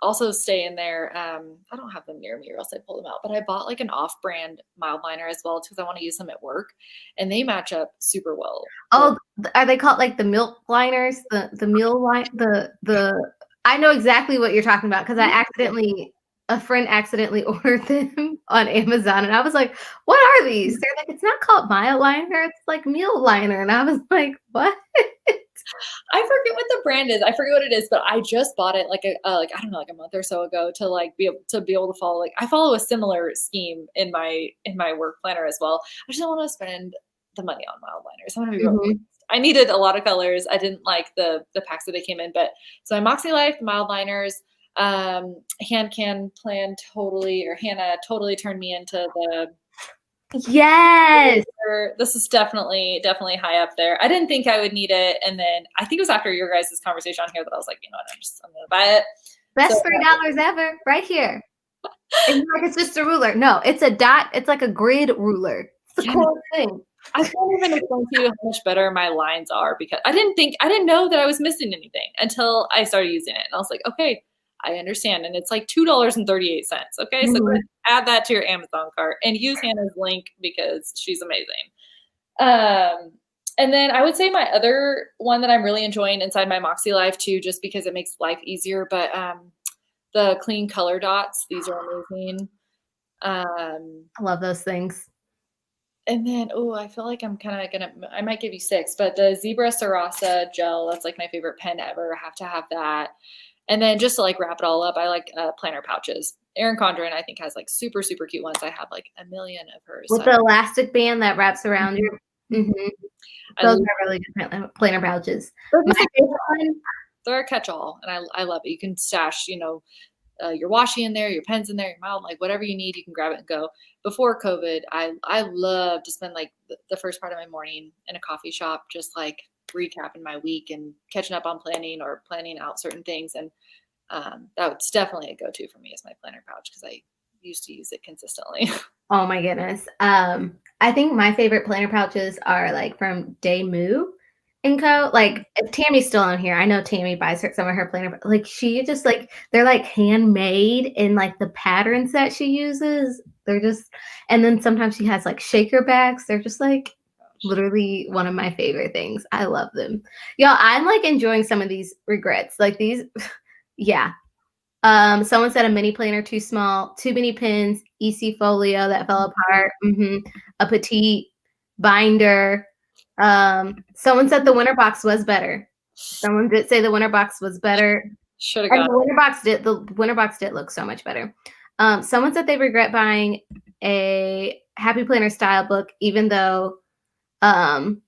also stay in there. I don't have them near me or else I pull them out, but I bought like an off-brand mild liner as well because I want to use them at work, and they match up super well. Oh, are they called like the milk liners? The meal line? I know exactly what you're talking about because a friend accidentally ordered them on Amazon, and I was like, what are these? They're like, it's not called mild liner, it's like meal liner. And I was like, what? I forget what the brand is. I forget what it is, but I just bought it like I don't know, like a month or so ago to like be able to follow. Like I follow a similar scheme in my work planner as well. I just don't want to spend the money on mild liners. I want to be real. I needed a lot of colors. I didn't like the packs that they came in, but so my Moxie Life mild liners, Hannah totally turned me into the. Yes. This is definitely high up there. I didn't think I would need it. And then I think it was after your guys' conversation on here that I was like, you know what, I'm going to buy it. Best $3 ever right here. It's just a ruler. No, it's a dot. It's like a grid ruler. It's the coolest thing. I can't even explain to you how much better my lines are because I didn't know that I was missing anything until I started using it. And I was like, okay, I understand. And it's like $2.38. Okay. So add that to your Amazon cart and use Hannah's link because she's amazing. And then I would say my other one that I'm really enjoying inside my Moxie Life too, just because it makes life easier. But the clean color dots, these are amazing. I love those things. And then, I feel like I might give you 6, but the Zebra Sarasa gel, that's like my favorite pen ever. I have to have that. And then just to like wrap it all up, I like planner pouches. Erin Condren, I think, has like super, super cute ones. I have like a million of hers. With the elastic band that wraps around you. Those are really good planner pouches. They're a catch-all, and I love it. You can stash, your washi in there, your pens in there, your mild, like whatever you need, you can grab it and go. Before COVID, I love to spend like the first part of my morning in a coffee shop, just like recapping my week and catching up on planning or planning out certain things. And that's definitely a go-to for me as my planner pouch because I used to use it consistently. Oh my goodness. I think my favorite planner pouches are like from Daymu & Co. Like if Tammy's still on here, I know Tammy buys some of her planner, but like she just like, they're like handmade in like the patterns that she uses. They're just, and then sometimes she has like shaker bags. They're just like literally one of my favorite things. I love them. Y'all, I'm like enjoying some of these regrets. Like these, yeah. Someone said a mini planner too small, too many pins, EC folio that fell apart, a petite binder. Someone said the winter box was better. Someone did say the winter box was better. Should have got the winter box did look so much better. Someone said they regret buying a Happy Planner style book, even though Kat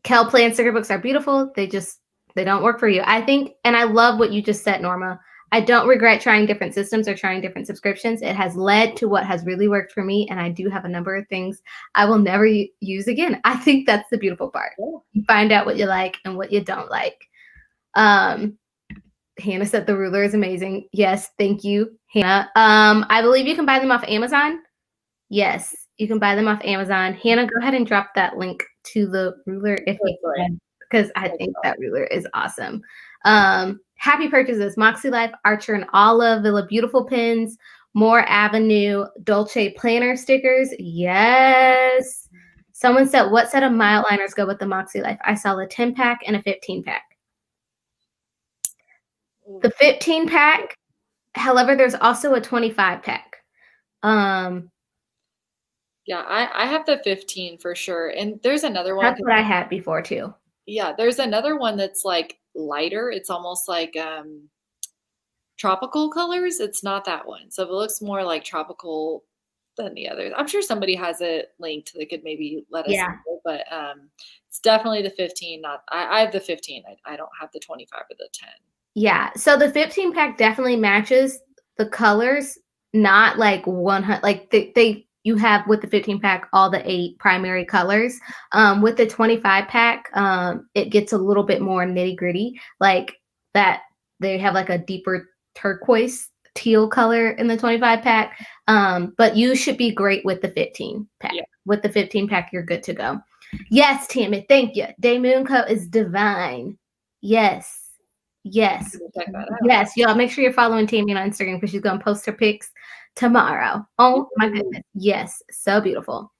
Kel Plan sticker books are beautiful. They don't work for you. I think, and I love what you just said, Norma. I don't regret trying different systems or trying different subscriptions. It has led to what has really worked for me, and I do have a number of things I will never use again. I think that's the beautiful part. You find out what you like and what you don't like. Hannah said the ruler is amazing. Yes, thank you, Hannah. I believe you can buy them off Amazon. Yes, you can buy them off Amazon. Hannah, go ahead and drop that link to the ruler if you can, because I think that ruler is awesome. Happy purchases. Moxie Life, Archer and Olive, Villa Beautiful pins, More Avenue, Dolce planner stickers. Yes. Someone said, what set of mile liners go with the Moxie Life? I saw a 10 pack and a 15 pack. The 15 pack, however, there's also a 25 pack. Yeah, I have the 15 for sure. And there's another one. That's what I had before too. Yeah, there's another one that's like lighter. It's almost like tropical colors. It's not that one. So it looks more like tropical than the others. I'm sure somebody has it linked that could maybe let us know, but it's definitely the 15. I have the 15. I don't have the 25 or the 10. Yeah. So the 15 pack definitely matches the colors, not like 100, like you have with the 15 pack all the 8 primary colors. With the 25 pack, it gets a little bit more nitty gritty, like that they have like a deeper turquoise teal color in the 25 pack. But you should be great with the 15 pack. Yeah. With the 15 pack, you're good to go. Yes, Tammy, thank you. Day Mooncoat is divine. Yes. Yes. Yes, y'all make sure you're following Tammy on Instagram because she's gonna post her pics tomorrow. Oh my goodness. Yes, so beautiful.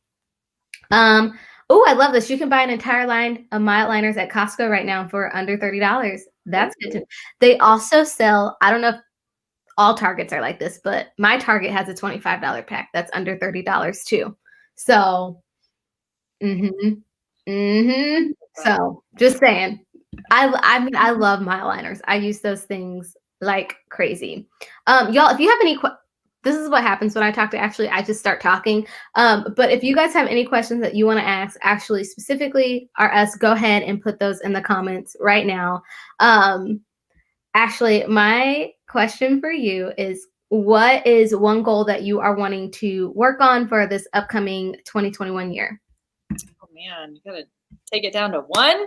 Oh, I love this. You can buy an entire line of mile liners at Costco right now for under $30. That's good too. They also sell, I don't know if all Targets are like this, but my Target has a $25 pack that's under $30 too. So, so just saying. I mean, I love mile liners. I use those things like crazy. Y'all, if you have any this is what happens when I talk to Ashley. I just start talking. But if you guys have any questions that you want to ask Ashley specifically or us, go ahead and put those in the comments right now. Ashley, my question for you is, what is one goal that you are wanting to work on for this upcoming 2021 year? Oh man, you gotta take it down to one.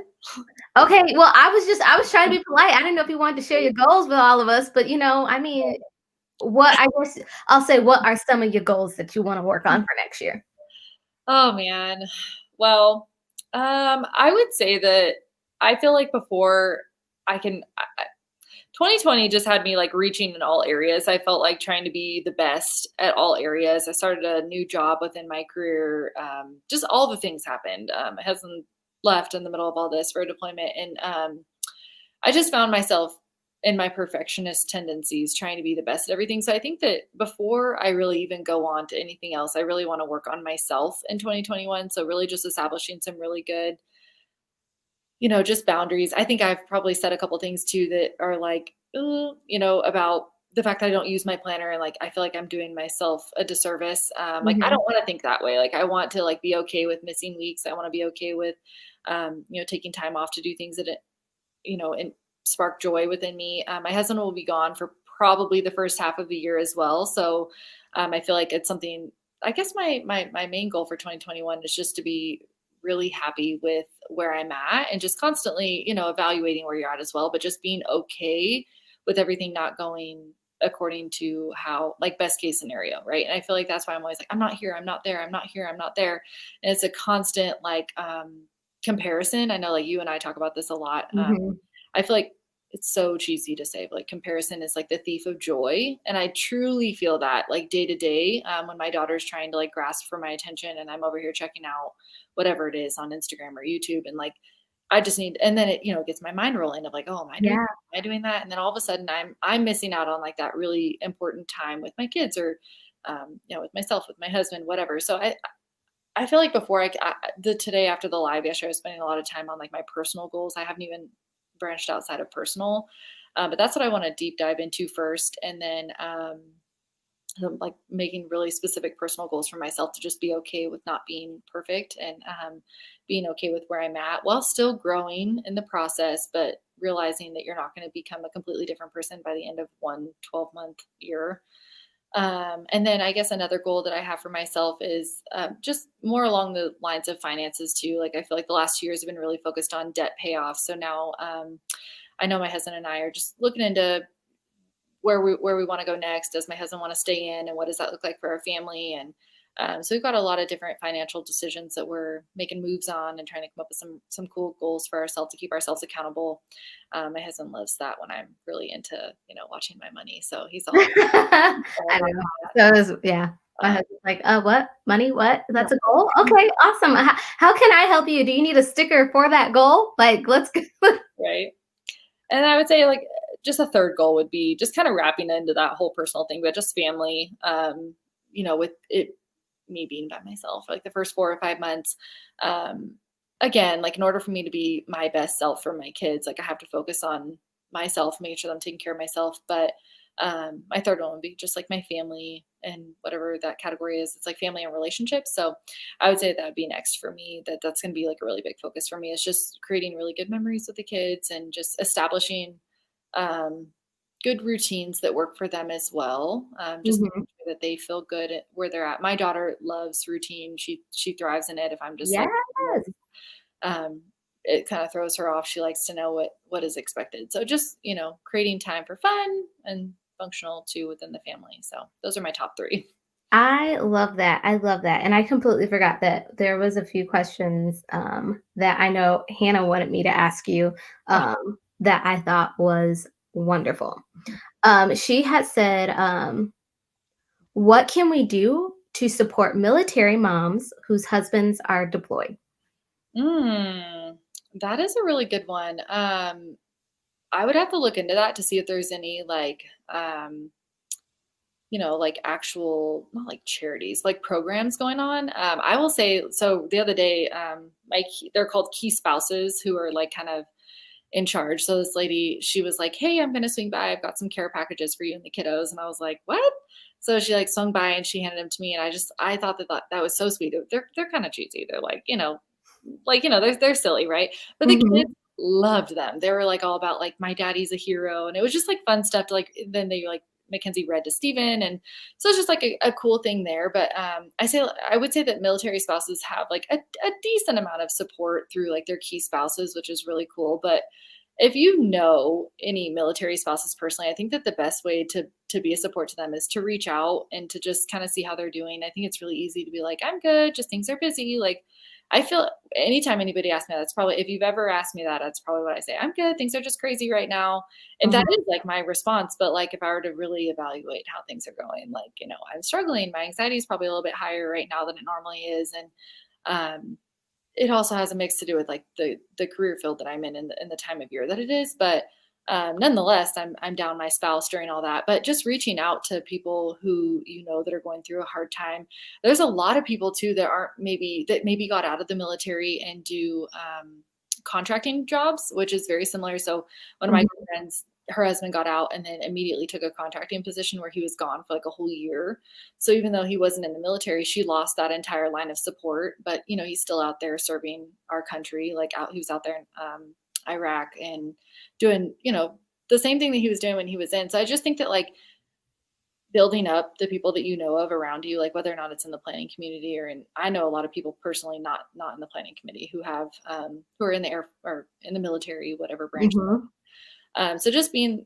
Okay, well, I was trying to be polite. I didn't know if you wanted to share your goals with all of us, but I mean, I guess I'll say, what are some of your goals that you want to work on for next year? Oh man. Well, I would say that I feel like before 2020 just had me like reaching in all areas. I felt like trying to be the best at all areas. I started a new job within my career. Just all the things happened. My husband left in the middle of all this for a deployment. And I just found myself in my perfectionist tendencies trying to be the best at everything. So I think that before I really even go on to anything else, I really want to work on myself in 2021. So really just establishing some really good, just boundaries. I think I've probably said a couple things too that are like, about the fact that I don't use my planner and like I feel like I'm doing myself a disservice. Like I don't want to think that way. Like I want to like be okay with missing weeks. I want to be okay with taking time off to do things that and spark joy within me. My husband will be gone for probably the first half of the year as well. So I feel like it's something. I guess my main goal for 2021 is just to be really happy with where I'm at and just constantly, evaluating where you're at as well, but just being okay with everything not going according to how, like, best case scenario, right? And I feel like that's why I'm always like, I'm not here, I'm not there, I'm not here, I'm not there. And it's a constant like comparison. I know like you and I talk about this a lot. I feel like it's so cheesy to say, but like comparison is like the thief of joy. And I truly feel that like day to day, when my daughter's trying to like grasp for my attention and I'm over here checking out whatever it is on Instagram or YouTube. And like, I just need, and then it, gets my mind rolling of like, oh, am I doing that? And then all of a sudden I'm missing out on like that really important time with my kids or, with myself, with my husband, whatever. So I feel like before today after the live yesterday, I was spending a lot of time on like my personal goals. I haven't even branched outside of personal, but that's what I want to deep dive into first. And then like making really specific personal goals for myself to just be okay with not being perfect, and being okay with where I'm at while still growing in the process, but realizing that you're not going to become a completely different person by the end of one 12-month year. And then I guess another goal that I have for myself is just more along the lines of finances too. Like I feel like the last 2 years have been really focused on debt payoff. So now I know my husband and I are just looking into where we want to go next. Does my husband want to stay in, and what does that look like for our family? And so we've got a lot of different financial decisions that we're making moves on and trying to come up with some cool goals for ourselves to keep ourselves accountable. My husband loves that when I'm really into watching my money, so he's all I about know. So is yeah. My that. husband's like, what? Money? What? Yeah. That's a goal? Okay, awesome. How can I help you? Do you need a sticker for that goal? Like, let's go. Right. And I would say like just a third goal would be just kind of wrapping into that whole personal thing, but just family. With it me being by myself, like the first 4 or 5 months. Um, Again, like in order for me to be my best self for my kids, like I have to focus on myself, making sure that I'm taking care of myself. But my third one would be just like my family and whatever that category is. It's like family and relationships. So I would say that would be next for me. That's going to be like a really big focus for me. Is just creating really good memories with the kids and just establishing um, good routines that work for them as well. Just Mhm. making sure that they feel good at where they're at. My daughter loves routine. She thrives in it. If I'm just Yes. like, um, it kind of throws her off. She likes to know what is expected. So just creating time for fun and functional too within the family. So those are my top three. I love that. I love that. And I completely forgot that there was a few questions that I know Hannah wanted me to ask you that I thought was wonderful. She had said, what can we do to support military moms whose husbands are deployed? That is a really good one. I would have to look into that to see if there's any like like actual, not like charities, like programs going on. I will say, so the other day, they're called key spouses who are like kind of in charge. So this lady, she was like, "Hey, I'm going to swing by. I've got some care packages for you and the kiddos." And I was like, "What?" So she like swung by and she handed them to me. And I thought that was so sweet. They're kind of cheesy. They're they're silly, right? But the Mhm. kids loved them. They were like all about like my daddy's a hero, and it was just like fun stuff to like. Then they like Mackenzie read to Steven, and so it's just like a cool thing there. But I would say that military spouses have like a decent amount of support through like their key spouses, which is really cool. But if you know any military spouses personally, I think that the best way to be a support to them is to reach out and to just kind of see how they're doing. I think it's really easy to be like, "I'm good, just things are busy." Like I feel anytime anybody asks me that, that's probably, if you've ever asked me that, that's probably what I say. I'm good. Things are just crazy right now. And that Mhm. is like my response. But like if I were to really evaluate how things are going, like, I'm struggling. My anxiety is probably a little bit higher right now than it normally is. And um, it also has a mix to do with like the career field that I'm in the time of year that it is. But nonetheless, I'm down my spouse during all that. But just reaching out to people who that are going through a hard time. There's a lot of people too that maybe got out of the military and do contracting jobs, which is very similar. So one of my Mhm. good friends, her husband got out and then immediately took a contracting position where he was gone for like a whole year. So even though he wasn't in the military, she lost that entire line of support. But he's still out there serving our country. Like he was out there in Iraq and doing the same thing that he was doing when he was in. So I just think that like building up the people that you know of around you, like whether or not it's in the planning community I know a lot of people personally not in the planning committee who have who are in the air or in the military, whatever branch. Mhm. So just being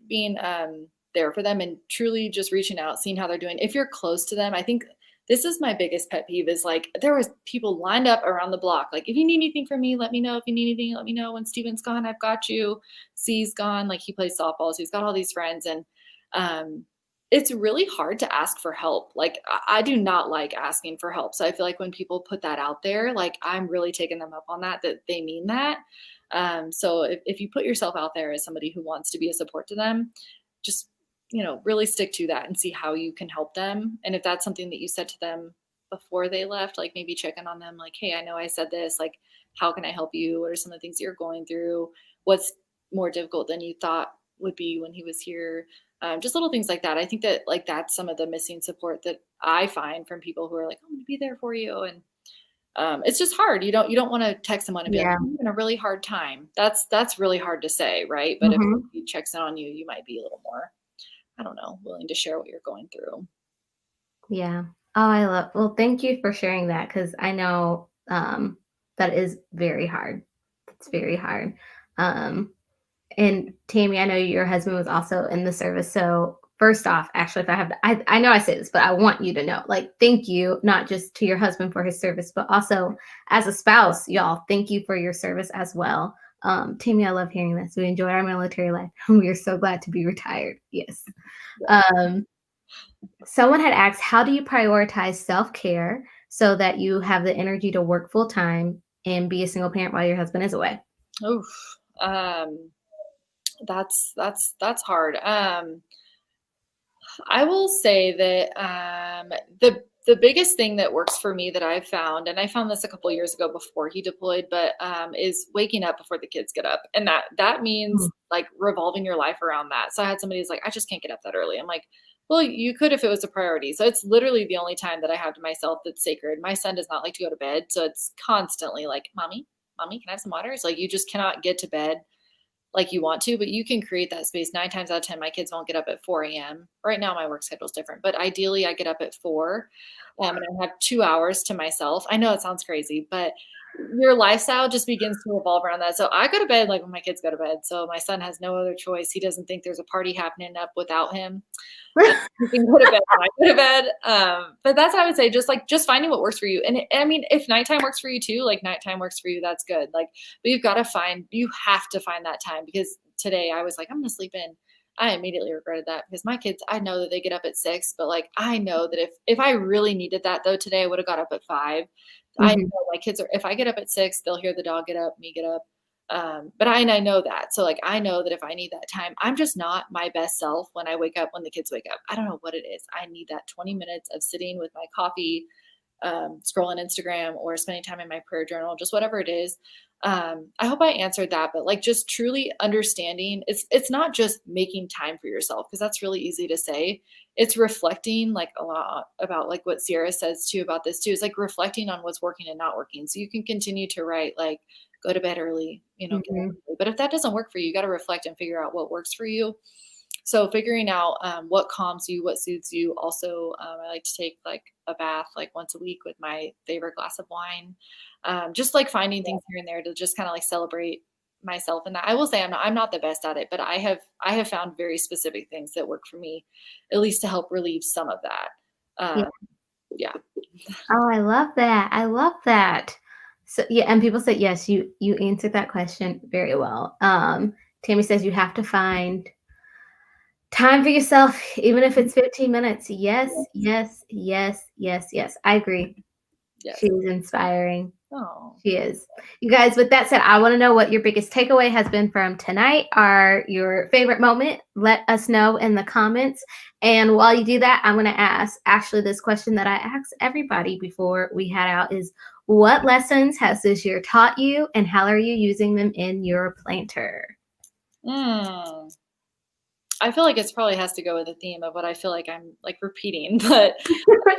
there for them and truly just reaching out, seeing how they're doing. If you're close to them, I think this is my biggest pet peeve is like there was people lined up around the block. Like, if you need anything from me, let me know. If you need anything, let me know. When Steven's gone, I've got you. C's gone, like he plays softball, so he's got all these friends. And um it's really hard to ask for help. Like I do not like asking for help. So I feel like when people put that out there, like I'm really taking them up on that they mean that. So if you put yourself out there as somebody who wants to be a support to them, just, really stick to that and see how you can help them. And if that's something that you said to them before they left, like maybe check in on them, like, "Hey, I know I said this, like, how can I help you? What are some of the things that you're going through? What's more difficult than you thought would be when he was here?" Just little things like that. I think that like that's some of the missing support that I find from people who are like, I'm going to be there for you. And it's just hard. You don't want to text someone and be like, Yeah. I'm having a really hard time. That's really hard to say, right? But if Mhm. he checks in on you, you might be a little more, I don't know, willing to share what you're going through. Yeah. Oh, I love well, thank you for sharing that because I know, that is very hard. It's very hard. Um, and Tammy, I know your husband was also in the service, so first off, actually, if I have I know I say this, but I want you to know, like, thank you, not just to your husband for his service, but also as a spouse, y'all, thank you for your service as well. Tammy, I love hearing this. We enjoy our military life, and we are so glad to be retired. Yes. Yeah. Um Someone had asked, how do you prioritize self care so that you have the energy to work full time and be a single parent while your husband is away? Oof. Um, that's hard. I will say that the biggest thing that works for me that I've found, and I found this a couple years ago before he deployed, but is waking up before the kids get up, and that means Mm, like revolving your life around that. So I had somebody who's like, I just can't get up that early. I'm like, well, you could if it was a priority. So it's literally the only time that I have to myself that's sacred. My son does not like to go to bed, so it's constantly like, mommy, can I have some water? It's like you just cannot get to bed like you want to, but you can create that space. 9 times out of 10, my kids won't get up at 4 a.m. Right now, my work schedule is different, but ideally, I get up at 4, and I have 2 hours to myself. I know it sounds crazy, but your lifestyle just begins to revolve around that. So I go to bed like when my kids go to bed. So my son has no other choice. He doesn't think there's a party happening up without him. You can go to bed when I go to bed. But that's how I would say, just finding what works for you. And I mean, if nighttime works for you too, like nighttime works for you, that's good. Like, but you have to find that time because today I was like, I'm gonna sleep in. I immediately regretted that because my kids, I know that they get up at 6, but like I know that if I really needed that though today, I would have got up at 5. I mhm, know my kids are if I get up at 6, they'll hear the dog get up, me get up. But I know that. So like I know that if I need that time, I'm just not my best self when I wake up when the kids wake up. I don't know what it is. I need that 20 minutes of sitting with my coffee, scrolling Instagram or spending time in my prayer journal, just whatever it is. I hope I answered that, but like just truly understanding it's not just making time for yourself because that's really easy to say. It's reflecting like a lot about like what Sierra says too about this too. Is like reflecting on what's working and not working. So you can continue to write like go to bed early, get up mhm. early. But if that doesn't work for you, you got to reflect and figure out what works for you. So figuring out what calms you, what soothes you. Also, I like to take like a bath like once a week with my favorite glass of wine. Just like finding things here and there to just kind of like celebrate myself. And I will say I'm not the best at it, but I have found very specific things that work for me, at least to help relieve some of that. Yeah. Yeah. Oh, I love that. I love that. So yeah, and people said yes, you answered that question very well. Tammy says you have to find time for yourself, even if it's 15 minutes. Yes, Yes. yes, yes, yes, yes. I agree. Yes. She's inspiring. Oh. She is. You guys, with that said, I want to know what your biggest takeaway has been from tonight, or your favorite moment. Let us know in the comments. And while you do that, I'm going to ask Ashley this question that I ask everybody before we head out is what lessons has this year taught you and how are you using them in your planter? Mm. I feel like it's probably has to go with the theme of what I feel like I'm like repeating, but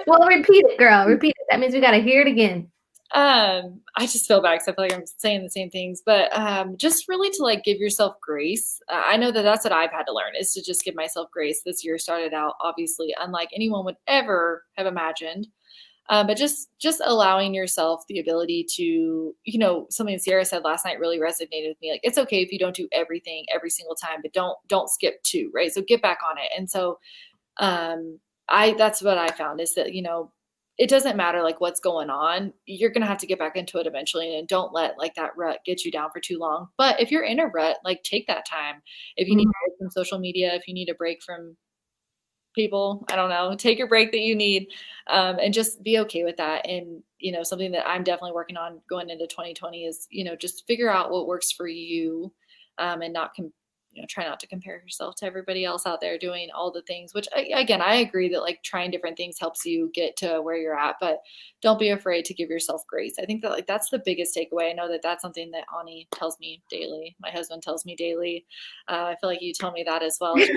Well, repeat it, girl. Repeat it. That means we got to hear it again. I just feel bad because I feel like I'm saying the same things, but just really to like give yourself grace. I know that that's what I've had to learn is to just give myself grace. This year started out obviously unlike anyone would ever have imagined, but just allowing yourself the ability to, something Sierra said last night really resonated with me. Like it's okay if you don't do everything every single time, but don't skip two, right? So get back on it. And so I that's what I found is that, it doesn't matter like what's going on. You're going to have to get back into it eventually and don't let like that rut get you down for too long. But if you're in a rut, like take that time. If you need Mhm. a break from social media, if you need a break from people, I don't know, take your break that you need, and just be okay with that. And, something that I'm definitely working on going into 2020 is, just figure out what works for you, and not try not to compare yourself to everybody else out there doing all the things, which again, I agree that like trying different things helps you get to where you're at, but don't be afraid to give yourself grace. I think that like that's the biggest takeaway. I know that that's something that Ani tells me daily. My husband tells me daily. I feel like you tell me that as well. Just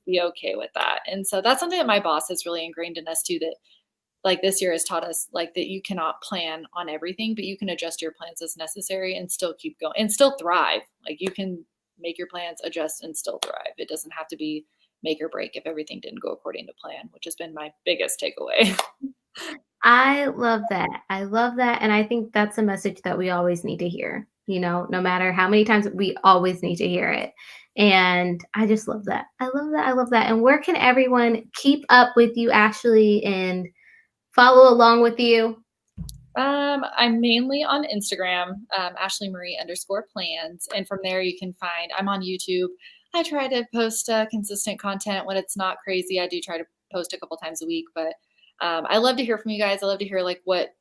be okay with that. And so that's something that my boss has really ingrained in us too, that like this year has taught us like that you cannot plan on everything, but you can adjust your plans as necessary and still keep going and still thrive. Like you can make your plans, adjust, and still thrive. It doesn't have to be make or break if everything didn't go according to plan, which has been my biggest takeaway. I love that. I love that. And I think that's a message that we always need to hear, no matter how many times we always need to hear it. And I just love that. I love that. I love that. And where can everyone keep up with you, Ashley, and follow along with you? I'm mainly on Instagram, Ashley Marie _plans. And from there you can find, I'm on YouTube. I try to post consistent content when it's not crazy. I do try to post a couple times a week, but I love to hear from you guys. I love to hear like what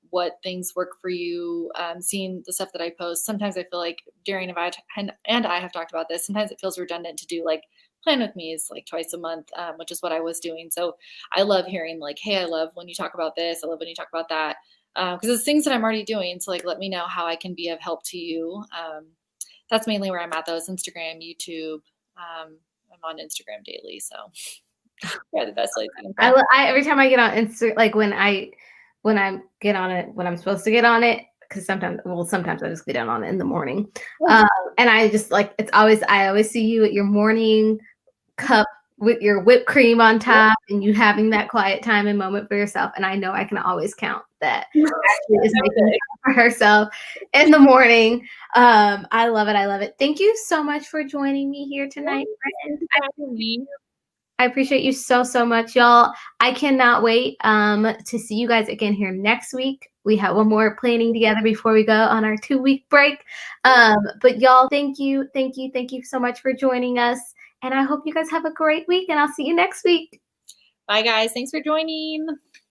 things work for you. Seeing the stuff that I post. Sometimes I feel like Darian and I have talked about this. Sometimes it feels redundant to do like plan with me is like twice a month, which is what I was doing. So I love hearing like, hey, I love when you talk about this. I love when you talk about that. Because it's things that I'm already doing. So like, let me know how I can be of help to you. That's mainly where I'm at though, is Instagram, YouTube. I'm on Instagram daily. So yeah, the best place you can find. Every time I get on Insta, like when I get on it when I'm supposed to get on it, because sometimes I just get on it in the morning, and I just like I always see you at your morning cup with your whipped cream on top, and you having that quiet time and moment for yourself. And I know I can always count that Ashley is making time for herself in the morning. I love it. I love it. Thank you so much for joining me here tonight, friend. I appreciate you so, so much, y'all. I cannot wait to see you guys again here next week. We have one more planning together before we go on our 2-week break. But y'all, thank you so much for joining us. And I hope you guys have a great week, and I'll see you next week. Bye, guys. Thanks for joining.